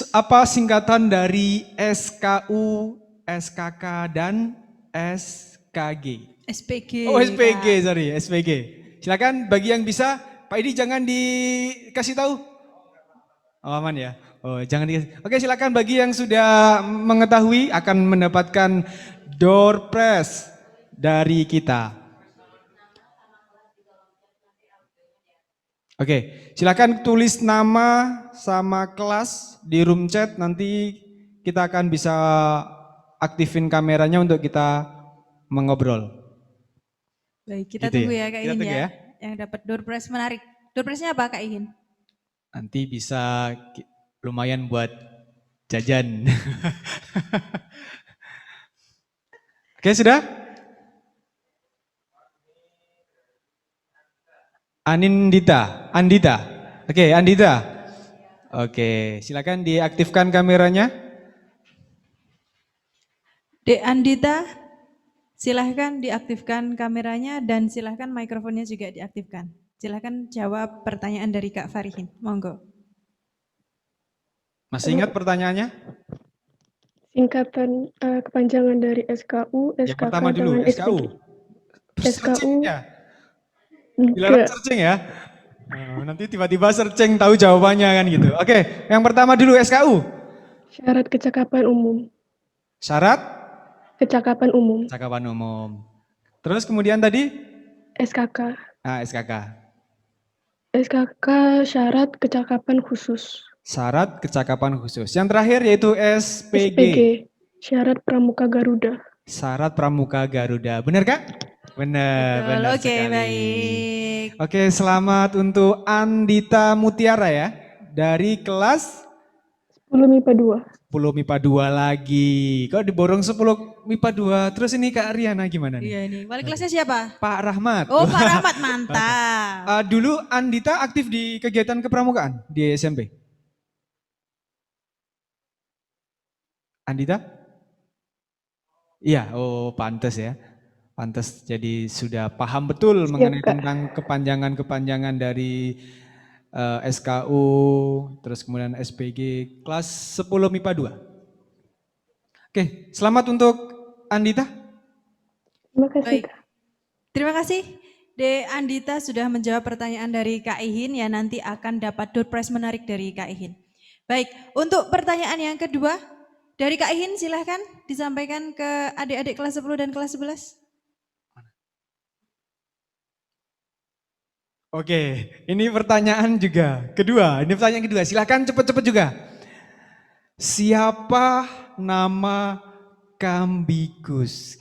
apa singkatan dari SKU, SKK, dan SKG?
SPG.
Oh SPG, sorry, SPG. Silakan bagi yang bisa, Pak Idi jangan dikasih tahu. Oh, aman ya? Oh, jangan dikasih. Oke, silakan bagi yang sudah mengetahui akan mendapatkan door prize dari kita. Oke, silakan tulis nama sama kelas di room chat, nanti kita akan bisa aktifin kameranya untuk kita mengobrol.
Baik, kita
gitu
tunggu ya Kak Ihin
ya.
Yang dapat door prize menarik. Door prize-nya apa Kak Ihin?
Nanti bisa lumayan buat jajan. Oke, sudah? Andita. Oke, Andita. Oke, silakan diaktifkan kameranya.
Dek Andita, Silahkan diaktifkan kameranya dan silahkan mikrofonnya juga diaktifkan. Silahkan jawab pertanyaan dari Kak Farihin. Monggo.
Masih ingat pertanyaannya?
Singkatan kepanjangan dari SKU,
Yang
SKK
pertama dulu,
dengan
SKU.
SPG.
Searching
SKU
ya? Dilarang
enggak.
searching ya? Nanti tiba-tiba searching tahu jawabannya kan gitu. Oke, yang pertama dulu SKU.
Syarat kecakapan umum.
Syarat
Kecakapan umum.
cakapan umum. Terus kemudian tadi?
SKK.
SKK.
SKK syarat kecakapan khusus.
Syarat kecakapan khusus. Yang terakhir yaitu SPG.
SPG. Syarat pramuka Garuda.
Syarat pramuka Garuda. Benar Kak? Benar,
Betul,
benar
oke,
sekali.
baik.
Oke, selamat untuk Andita Mutiara ya. Dari kelas
10 MIPA 2.
10 MIPA 2 lagi. Kok diborong 10 MIPA 2? Terus ini Kak Ariana gimana nih?
Iya ini. Wali kelasnya siapa?
Pak Rahmat.
Oh, Pak Rahmat, mantap.
Dulu Andita aktif di kegiatan kepramukaan di SMP. Andita? Iya, oh pantes ya. Pantes jadi sudah paham betul mengenai
Kak.
tentang kepanjangan-kepanjangan dari SKU, terus kemudian SPG, kelas 10 MIPA 2. Oke, selamat untuk Andita.
Terima kasih,
Baik.
Kak.
Terima kasih. De Andita sudah menjawab pertanyaan dari Kak Ihin, ya nanti akan dapat door prize menarik dari Kak Ihin. Baik, untuk pertanyaan yang kedua dari Kak Ihin silahkan disampaikan ke adik-adik kelas 10 dan kelas 11.
Oke, ini pertanyaan juga kedua. Ini pertanyaan kedua. Silahkan cepat-cepat juga. Siapa nama Kambigus?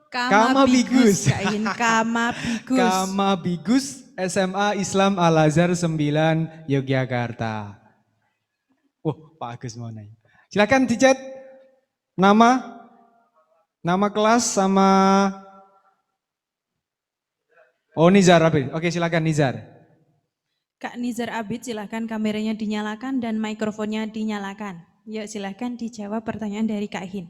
Kamabigus, Kak Ihin. Kamabigus.
Kamabigus SMA Islam Al Azhar 9 Yogyakarta. Pak Agus mau nanya. Silahkan dicat nama kelas sama. Oh, Nizar Abid. Oke, silakan Nizar.
Kak Nizar Abid, silahkan kameranya dinyalakan dan mikrofonnya dinyalakan. Yuk silahkan dijawab pertanyaan dari Kak Ihin.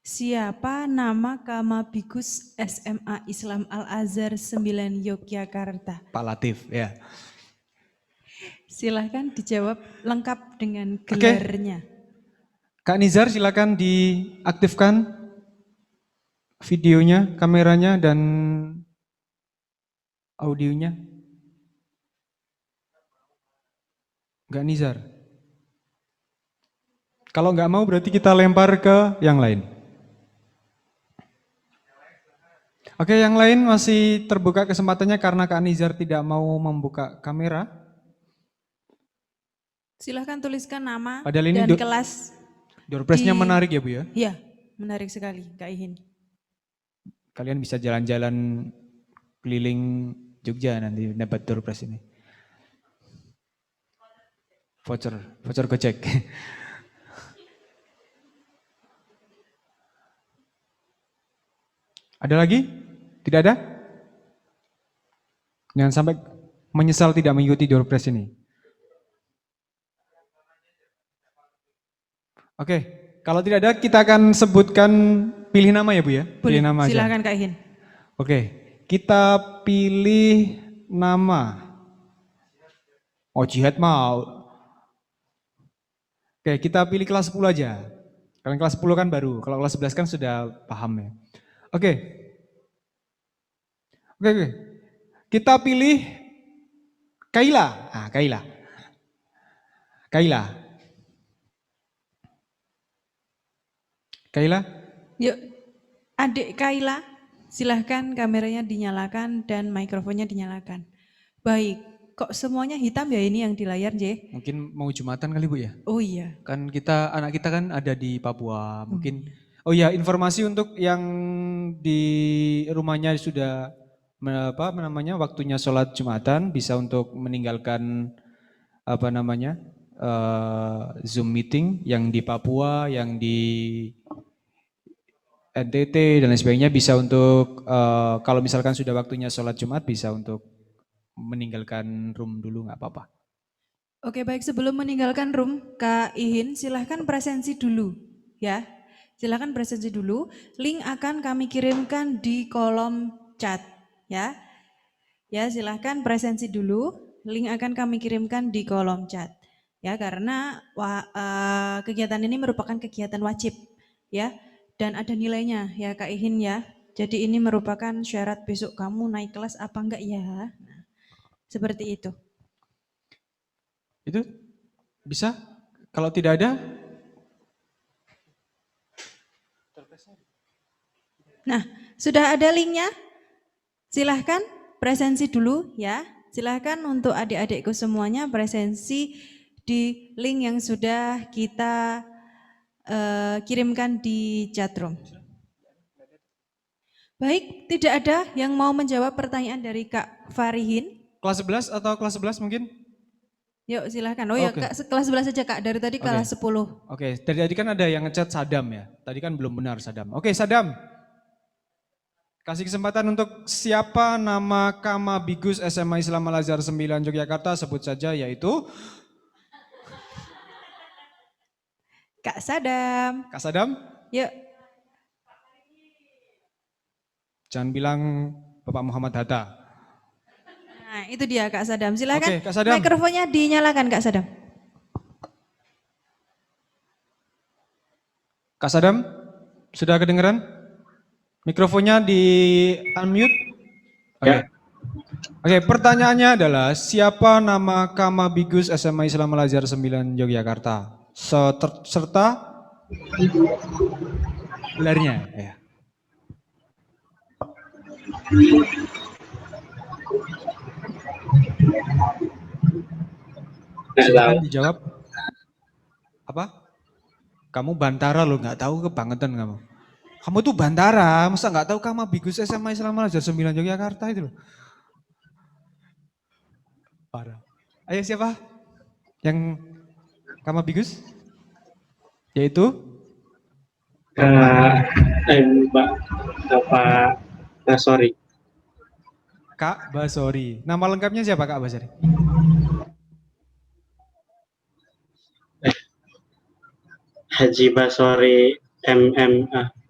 Siapa nama Kamabigus SMA Islam Al Azhar 9 Yogyakarta?
Pak Latif, ya.
Silahkan dijawab lengkap dengan gelarnya.
Kak Nizar, silakan diaktifkan videonya, kameranya, dan audionya. Enggak Nizar. Kalau enggak mau berarti kita lempar ke yang lain. Oke, yang lain masih terbuka kesempatannya karena Kak Nizar tidak mau membuka kamera.
Silahkan tuliskan nama
Padahal ini
dan kelas.
Door prize-nya menarik ya Bu ya?
Iya, menarik sekali Kak Ihin.
Kalian bisa jalan-jalan keliling Jogja nanti dapat door prize ini. Voucher Gojek. Ada lagi? Tidak ada? Jangan sampai menyesal tidak mengikuti door prize ini. Oke, kalau tidak ada kita akan sebutkan pilih nama ya Bu ya?
Boleh,
pilih nama aja.
silahkan Kak Ihin.
Oke, kita pilih nama. Oh, Jihad mau. Oke, kita pilih kelas 10 aja. Kalian kelas 10 kan baru, kalau kelas 11 kan sudah paham ya. Oke. Kita pilih Kaila. Kaila.
Yuk, adik Kaila, silahkan kameranya dinyalakan dan mikrofonnya dinyalakan. Baik, kok semuanya hitam ya ini yang di layar, J?
Mungkin mau Jumatan kali Bu ya?
Oh iya.
Kan anak kita kan ada di Papua, mungkin. Oh iya, informasi untuk yang di rumahnya sudah waktunya sholat Jumatan bisa untuk meninggalkan Zoom meeting yang di Papua, yang di NTT dan lain sebagainya bisa untuk kalau misalkan sudah waktunya sholat Jumat bisa untuk meninggalkan room dulu nggak apa-apa.
Oke baik, sebelum meninggalkan room Kak Ihin silahkan presensi dulu ya. Silakan presensi dulu. Link akan kami kirimkan di kolom chat, ya. Ya, silakan presensi dulu. Link akan kami kirimkan di kolom chat. Ya, karena kegiatan ini merupakan kegiatan wajib, ya. Dan ada nilainya, ya Kak Ihin ya. Jadi ini merupakan syarat besok kamu naik kelas apa enggak ya. Nah, seperti itu.
Itu bisa? Kalau tidak ada?
Nah, sudah ada linknya? Silahkan presensi dulu ya. Silahkan untuk adik-adikku semuanya presensi di link yang sudah kita kirimkan di chatroom. Baik, tidak ada yang mau menjawab pertanyaan dari Kak Farihin.
Kelas 11 atau kelas 11 mungkin?
Yuk silahkan. Oh ya, kelas 11 saja Kak, dari tadi kelas 10.
Oke, dari tadi kan ada yang ngechat Sadam ya. Tadi kan belum benar Sadam. Oke, Sadam. Kasih kesempatan untuk siapa nama Kama Bigus SMA Islam Al Azhar 9 Yogyakarta, sebut saja, yaitu
Kak Sadam.
Kak Sadam.
Yuk.
Jangan bilang Bapak Muhammad Hatta.
Nah, itu dia Kak Sadam. Silakan.
Oke, Kak Sadam.
Mikrofonnya dinyalakan Kak Sadam.
Kak Sadam, sudah kedengeran? Mikrofonnya di unmute. Oke. Oke, pertanyaannya adalah siapa nama Kama Bigus SMA Islam Al Azhar 9 Yogyakarta? Serta gelarnya ya. Silakan dijawab. Apa? Kamu Bantara loh, nggak tahu kebangetan kamu. Kamu tuh Bantara, masa nggak tahu Kama Bigus SMA Islam Al Azhar 9 Yogyakarta itu loh. Parah. Ayo siapa? Yang Kama Bigus? Yaitu?
Bapak Basori.
Kak Basori. Nama lengkapnya siapa Kak Basori?
Haji Basori MMA.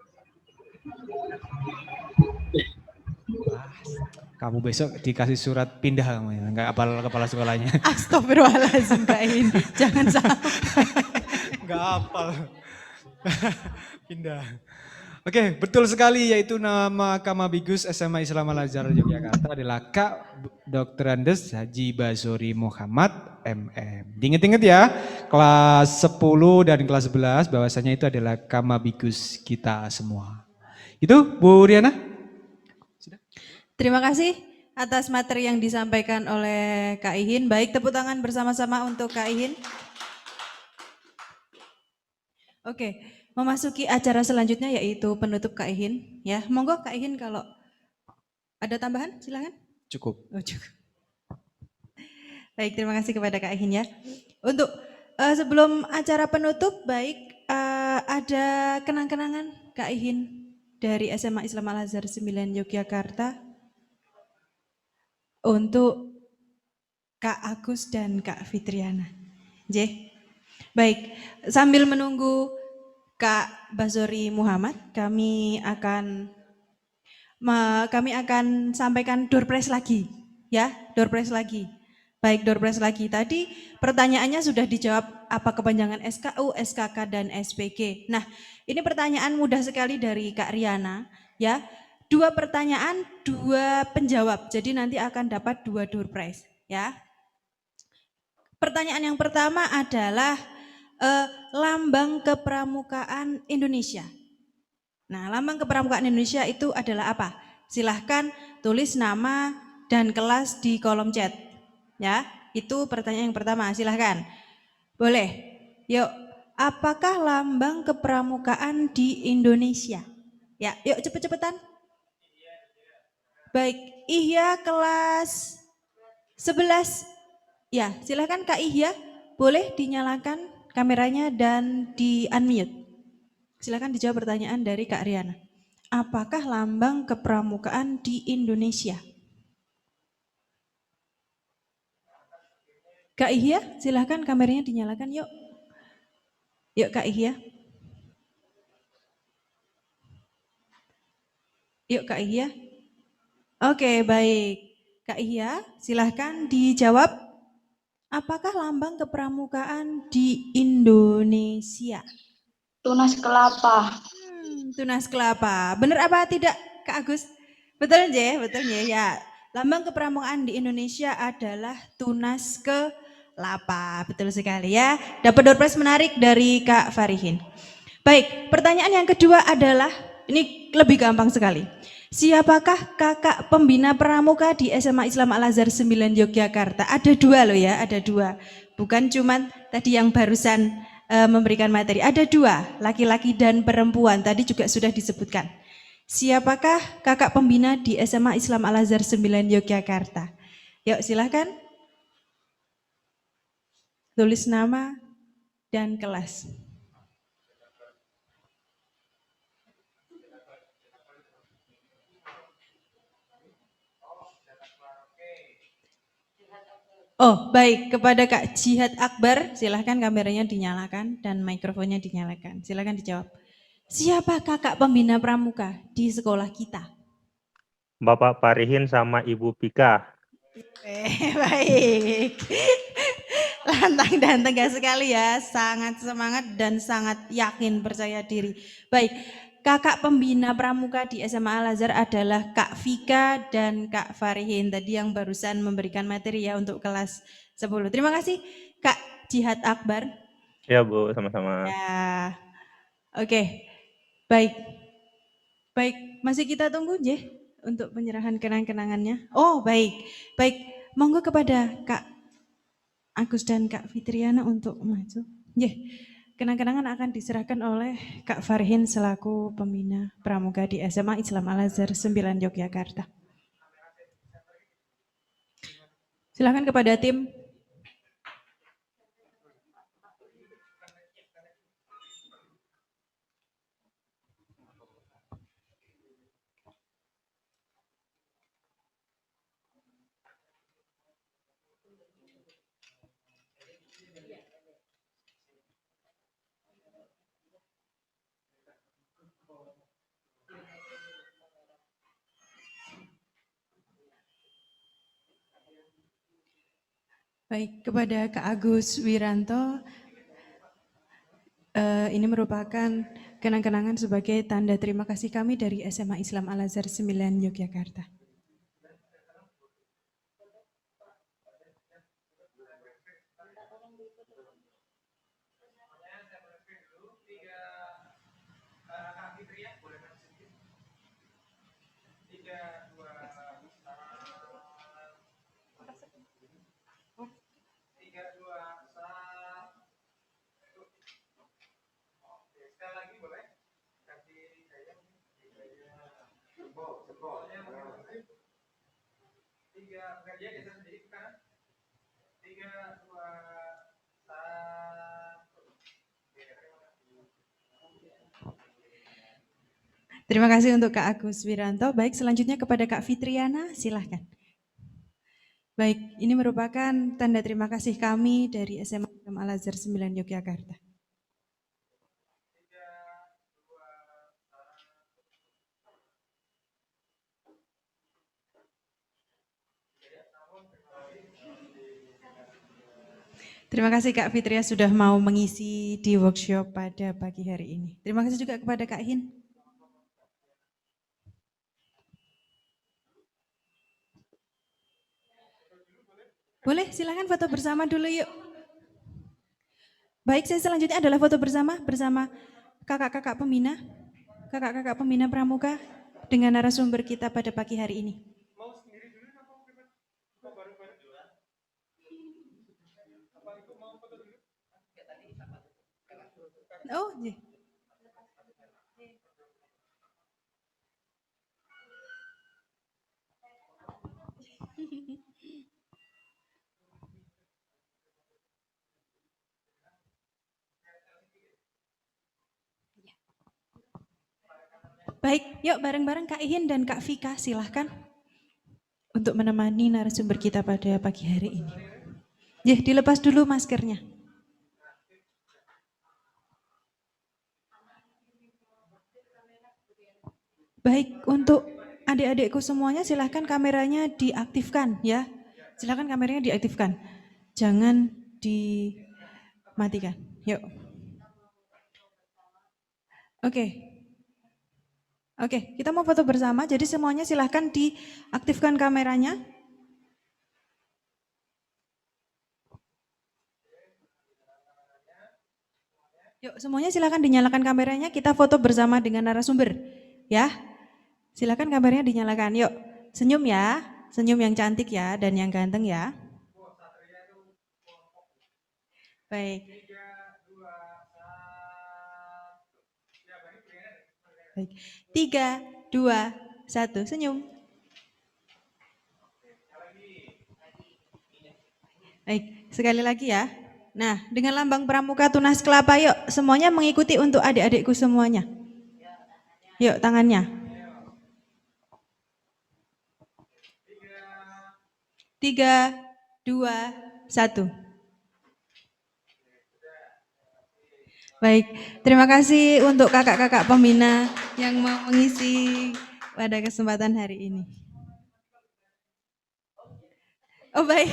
Kamu besok dikasih surat pindah kamu ya, nggak apal kepala sekolahnya.
Astagfirullahaladzim Kak Ihin. Jangan sampai.
Nggak apal. Pindah. Oke, betul sekali, yaitu nama Kama Bigus SMA Islam Al Azhar Yogyakarta adalah Kak Dr. Andes Haji Basori Muhammad MM. Diinget-inget ya, kelas 10 dan kelas 11 bahwasanya itu adalah Kama Bigus kita semua. Itu Bu Riana?
Terima kasih atas materi yang disampaikan oleh Kak Ihin. Baik, tepuk tangan bersama-sama untuk Kak Ihin. Oke, memasuki acara selanjutnya yaitu penutup Kak Ihin. Ya, monggo Kak Ihin kalau ada tambahan silakan.
Cukup.
Oh, cukup. Baik, terima kasih kepada Kak Ihin ya. Untuk sebelum acara penutup, baik ada kenang-kenangan Kak Ihin dari SMA Islam Al Azhar 9 Yogyakarta untuk Kak Agus dan Kak Fitriana. Baik, sambil menunggu Kak Basori Muhammad, kami akan sampaikan door prize lagi, ya, door prize lagi. Baik, door prize lagi. Tadi pertanyaannya sudah dijawab apa kepanjangan SKU, SKK, dan SPG. Nah, ini pertanyaan mudah sekali dari Kak Riana, ya. 2 pertanyaan, 2 penjawab. Jadi nanti akan dapat 2 door prize, ya. Pertanyaan yang pertama adalah lambang kepramukaan Indonesia. Nah, lambang kepramukaan Indonesia itu adalah apa? Silahkan tulis nama dan kelas di kolom chat. Ya, itu pertanyaan yang pertama, silahkan. Boleh. Yuk, apakah lambang kepramukaan di Indonesia? Ya, yuk cepet-cepetan. Baik, Ihya kelas 11. Ya, silahkan Kak Ihya, boleh dinyalakan kameranya dan di unmute. Silahkan dijawab pertanyaan dari Kak Riana. Apakah lambang kepramukaan di Indonesia? Kak Ihya, silahkan kameranya dinyalakan yuk. Yuk Kak Ihya. Yuk Kak Ihya. Oke, baik. Kak Ihya, silahkan dijawab. Apakah lambang kepramukaan di Indonesia?
Tunas kelapa.
Tunas kelapa. Benar apa tidak, Kak Agus? Betul nggih, betul nggih ya. Lambang kepramukaan di Indonesia adalah tunas kelapa. Betul sekali ya. Dapat door prize menarik dari Kak Farihin. Baik, pertanyaan yang kedua adalah, ini lebih gampang sekali. Siapakah kakak pembina pramuka di SMA Islam Al-Azhar 9 Yogyakarta? Ada dua loh ya, ada dua. Bukan cuman tadi yang barusan memberikan materi. Ada dua, laki-laki dan perempuan. Tadi juga sudah disebutkan. Siapakah kakak pembina di SMA Islam Al-Azhar 9 Yogyakarta? Yuk silahkan. Tulis nama dan kelas. Oh baik, kepada Kak Jihad Akbar, silahkan kameranya dinyalakan dan mikrofonnya dinyalakan. Silahkan dijawab. Siapa kakak pembina pramuka di sekolah kita?
Bapak Farihin sama Ibu Pika.
Baik. Lantang dan tegas sekali ya, sangat semangat dan sangat yakin percaya diri. Baik, kakak pembina pramuka di SMA Al-Azhar adalah Kak Vika dan Kak Farihin. Tadi yang barusan memberikan materi ya untuk kelas 10. Terima kasih Kak Jihad Akbar.
Ya Bu, sama-sama.
Ya, oke, baik. Baik, masih kita tunggu Jeh untuk penyerahan kenang-kenangannya. Oh baik, baik. Monggo kepada Kak Agus dan Kak Fitriana untuk maju. Kenang-kenangan akan diserahkan oleh Kak Farhin selaku pembina pramuka di SMA Islam Al-Azhar 9 Yogyakarta. Silakan kepada tim. Baik, kepada Kak Agus Wiranto, ini merupakan kenang-kenangan sebagai tanda terima kasih kami dari SMA Islam Al-Azhar 9 Yogyakarta. Terima kasih untuk Kak Agus Wiranto. Baik, selanjutnya kepada Kak Fitriana, silahkan. Baik, ini merupakan tanda terima kasih kami dari SMA Al-Azhar 9 Yogyakarta. Terima kasih Kak Fitria sudah mau mengisi di workshop pada pagi hari ini. Terima kasih juga kepada Kak Hin. Boleh, silakan foto bersama dulu yuk. Baik, saya selanjutnya adalah foto bersama kakak-kakak pembina pramuka dengan narasumber kita pada pagi hari ini. Oh, iya. Baik, yuk bareng-bareng Kak Ihin dan Kak Vika silahkan untuk menemani narasumber kita pada pagi hari ini. Dilepas dulu maskernya. Baik, untuk adik-adikku semuanya silahkan kameranya diaktifkan ya. Silahkan kameranya diaktifkan. Jangan dimatikan. Yuk. Oke, kita mau foto bersama. Jadi semuanya silahkan diaktifkan kameranya. Yuk, semuanya silahkan dinyalakan kameranya. Kita foto bersama dengan narasumber. Ya, silahkan kameranya dinyalakan. Yuk, senyum ya. Senyum yang cantik ya dan yang ganteng ya. Baik. Baik. 3, 2, 1, senyum. Baik, sekali lagi ya. Nah, dengan lambang pramuka tunas kelapa, yuk semuanya mengikuti untuk adik-adikku semuanya. Yuk, tangannya. 3, 2, 1. Baik, terima kasih untuk kakak-kakak pembina yang mau mengisi pada kesempatan hari ini. Oh baik.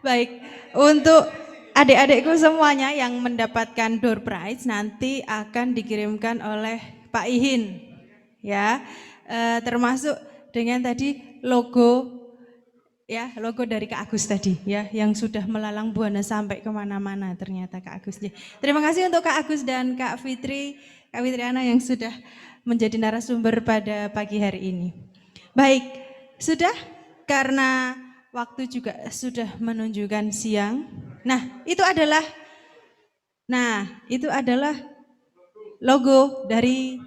Baik, untuk adik-adikku semuanya yang mendapatkan door prize nanti akan dikirimkan oleh Pak Ihin. Ya, termasuk dengan tadi logo ya, logo dari Kak Agus tadi ya, yang sudah melalang buana sampai kemana-mana ternyata Kak Agus. Terima kasih untuk Kak Agus dan Kak Fitriana yang sudah menjadi narasumber pada pagi hari ini. Baik, sudah karena waktu juga sudah menunjukkan siang. Nah, itu adalah logo dari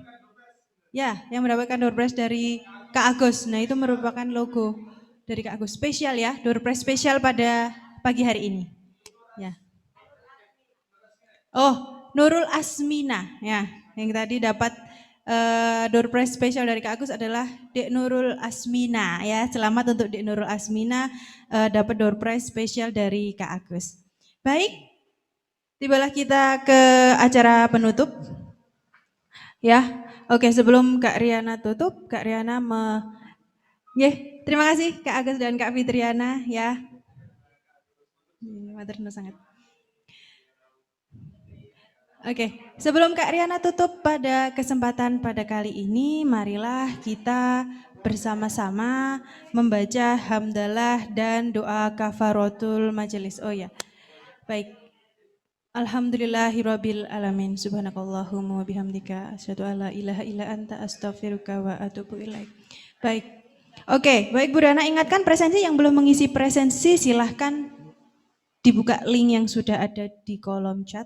ya, yang mendapatkan door prize dari Kak Agus. Nah, itu merupakan logo dari Kak Agus. Spesial ya, door prize spesial pada pagi hari ini. Ya. Oh, Nurul Asmina ya, yang tadi dapat door prize spesial dari Kak Agus adalah Dek Nurul Asmina ya. Selamat untuk Dek Nurul Asmina dapat door prize spesial dari Kak Agus. Baik, tibalah kita ke acara penutup. Ya. Oke, sebelum Kak Riana tutup, Kak Riana terima kasih Kak Agus dan Kak Fitriana ya. Matur sangat. Oke, sebelum Kak Riana tutup pada kesempatan pada kali ini, marilah kita bersama-sama membaca hamdalah dan doa kafaratul majelis. Oh ya, baik. Alhamdulillahirabbil alamin. Subhanakallahumma wa bihamdika asyhadu an la ilaha illa anta astaghfiruka wa atubu ilaik. Baik. Oke, baik Bu Rana, ingatkan presensi yang belum mengisi presensi silahkan dibuka link yang sudah ada di kolom chat.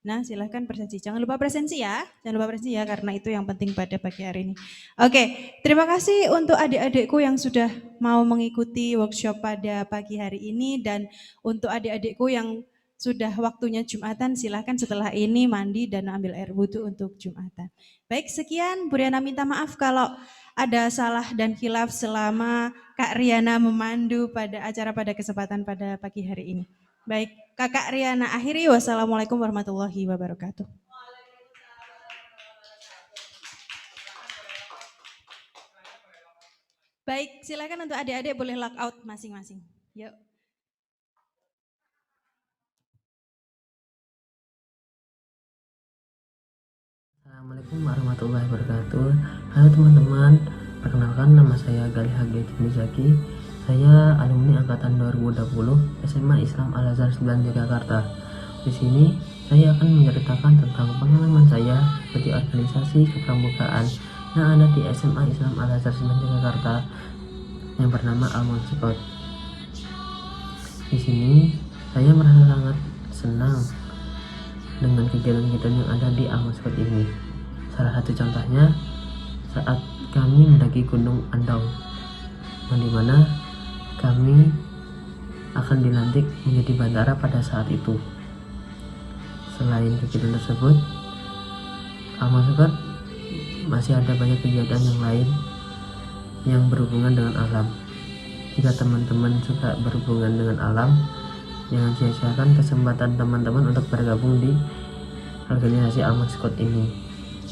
Nah, silahkan presensi. Jangan lupa presensi ya. Jangan lupa presensi ya, karena itu yang penting pada pagi hari ini. Oke, terima kasih untuk adik-adikku yang sudah mau mengikuti workshop pada pagi hari ini, dan untuk adik-adikku yang sudah waktunya Jumatan, silahkan setelah ini mandi dan ambil air wudhu untuk Jumatan. Baik, sekian. Bu Riana minta maaf kalau ada salah dan khilaf selama Kak Riana memandu pada acara pada kesempatan pada pagi hari ini. Baik, Kakak Riana akhiri. Wassalamualaikum warahmatullahi wabarakatuh. Baik, silakan untuk adik-adik boleh lock out masing-masing. Yuk.
Assalamualaikum warahmatullahi wabarakatuh. Halo teman-teman, perkenalkan nama saya Galih Hagia Zaki. Saya alumni angkatan 2020 SMA Islam Al-Azhar 9 Jakarta. Di sini saya akan menceritakan tentang pengalaman saya di organisasi kepramukaan yang ada di SMA Islam Al-Azhar 9 Jakarta yang bernama Al-Monsikot. Di sini saya merasa sangat senang dengan kegiatan-kegiatan yang ada di Al-Monsikot ini. Salah satu contohnya saat kami mendaki Gunung Andong, yang dimana kami akan dilantik menjadi bandara pada saat itu. Selain kegiatan tersebut, Al-Monsikot masih ada banyak kegiatan yang lain yang berhubungan dengan alam. Jika teman-teman suka berhubungan dengan alam, jangan sia-siakan kesempatan teman-teman untuk bergabung di organisasi Almond Squad ini.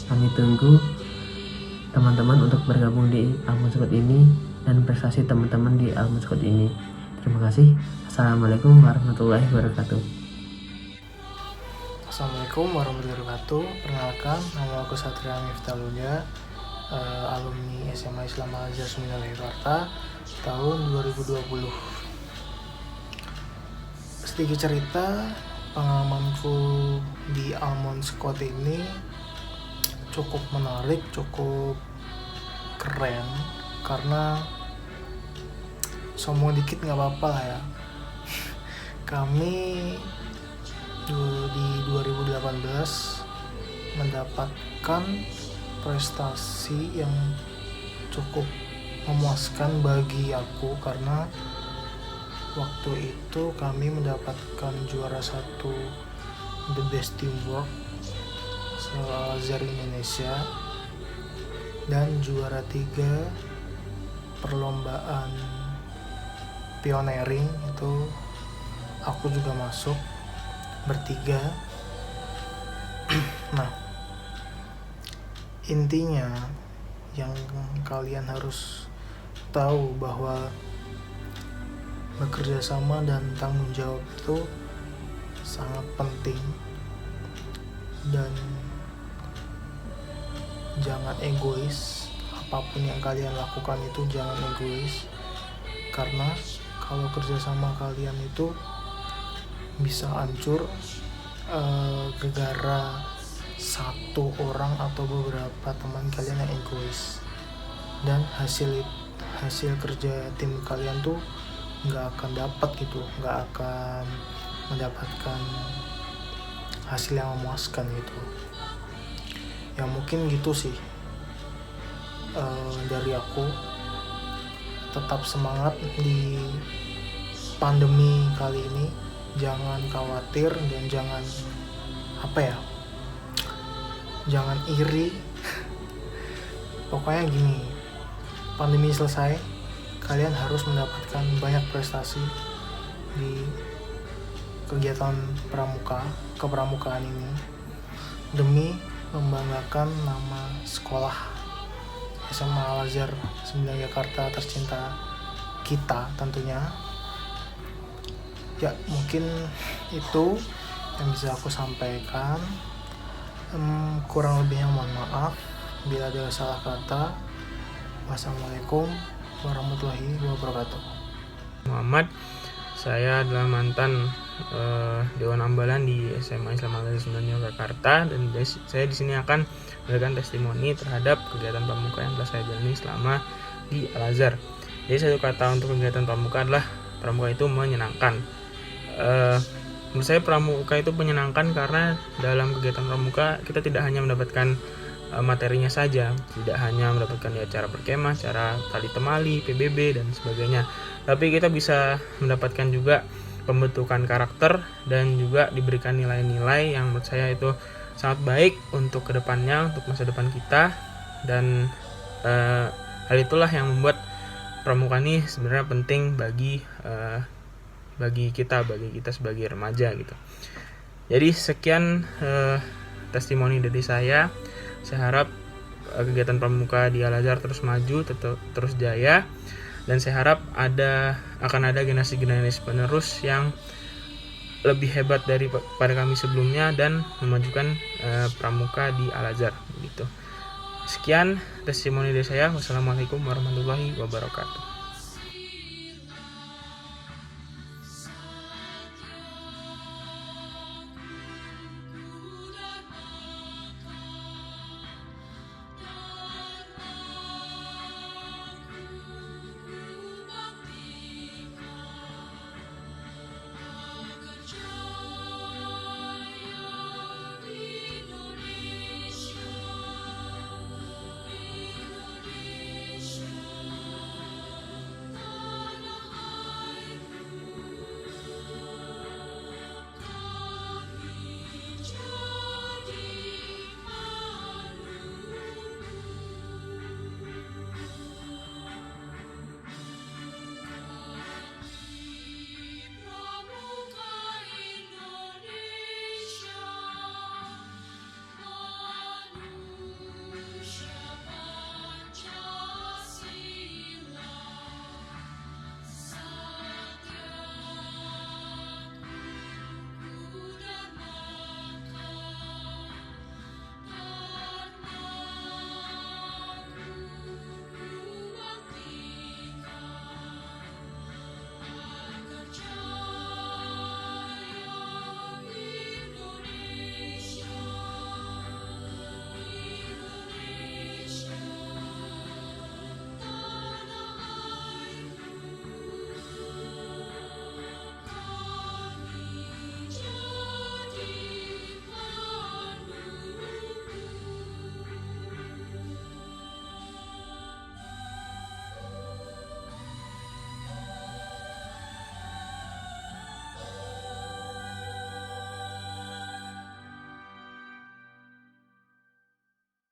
Kami tunggu teman-teman untuk bergabung di Almond Squad ini dan prestasi teman-teman di Almond Squad ini. Terima kasih. Assalamualaikum warahmatullahi wabarakatuh.
Assalamualaikum warahmatullahi wabarakatuh. Perkenalkan, nama aku Satria Miftalulia, alumni SMA Islam Al-Azhar Seminar Jakarta tahun 2020. Sedikit cerita, pengalamanku di Almond Squad ini cukup menarik, cukup keren, karena sombong dikit nggak apa-apa lah ya. Kami di 2018 mendapatkan prestasi yang cukup memuaskan bagi aku, karena waktu itu kami mendapatkan juara 1 The Best Teamwork Al-Azhar Indonesia dan juara 3 perlombaan pioneering, itu aku juga masuk bertiga. Nah, intinya yang kalian harus tahu bahwa bekerja sama dan tanggung jawab itu sangat penting, dan jangan egois. Apapun yang kalian lakukan itu jangan egois, karena kalau kerjasama kalian itu bisa hancur gara-gara satu orang atau beberapa teman kalian yang egois, dan hasil kerja tim kalian tuh nggak akan dapat gitu, nggak akan mendapatkan hasil yang memuaskan gitu. Ya mungkin gitu sih dari aku. Tetap semangat di pandemi kali ini, jangan khawatir dan jangan jangan iri. Pokoknya gini, pandemi selesai, kalian harus mendapatkan banyak prestasi di kegiatan kepramukaan ini demi membanggakan nama sekolah SMA Al-Azhar 9 Jakarta tercinta kita tentunya. Ya mungkin itu yang bisa aku sampaikan. Kurang lebihnya mohon maaf bila ada salah kata. Wassalamualaikum warahmatullahi wabarakatuh. Muhammad, saya adalah mantan Dewan Ambalan di SMA Islam Al-Azhar 9 Jakarta, dan saya di sini akan memberikan testimoni terhadap kegiatan pramuka yang telah saya jalani selama di Al-Azhar. Jadi satu kata untuk kegiatan pramuka adalah pramuka itu menyenangkan. Menurut saya pramuka itu menyenangkan karena dalam kegiatan pramuka kita tidak hanya mendapatkan materinya saja, tidak hanya mendapatkan cara berkemah, cara tali temali, PBB dan sebagainya, tapi kita bisa mendapatkan juga pembentukan karakter dan juga diberikan nilai-nilai yang menurut saya itu sangat baik untuk kedepannya, untuk masa depan kita. Dan hal itulah yang membuat pramuka ini sebenarnya penting bagi kita sebagai remaja gitu. Jadi sekian testimoni dari saya. Saya harap kegiatan pramuka di Al-Azhar terus maju, terus jaya, dan saya harap akan ada generasi-generasi penerus yang lebih hebat daripada kami sebelumnya dan memajukan pramuka di Al-Azhar gitu. Sekian testimoni dari saya. Wassalamualaikum warahmatullahi wabarakatuh.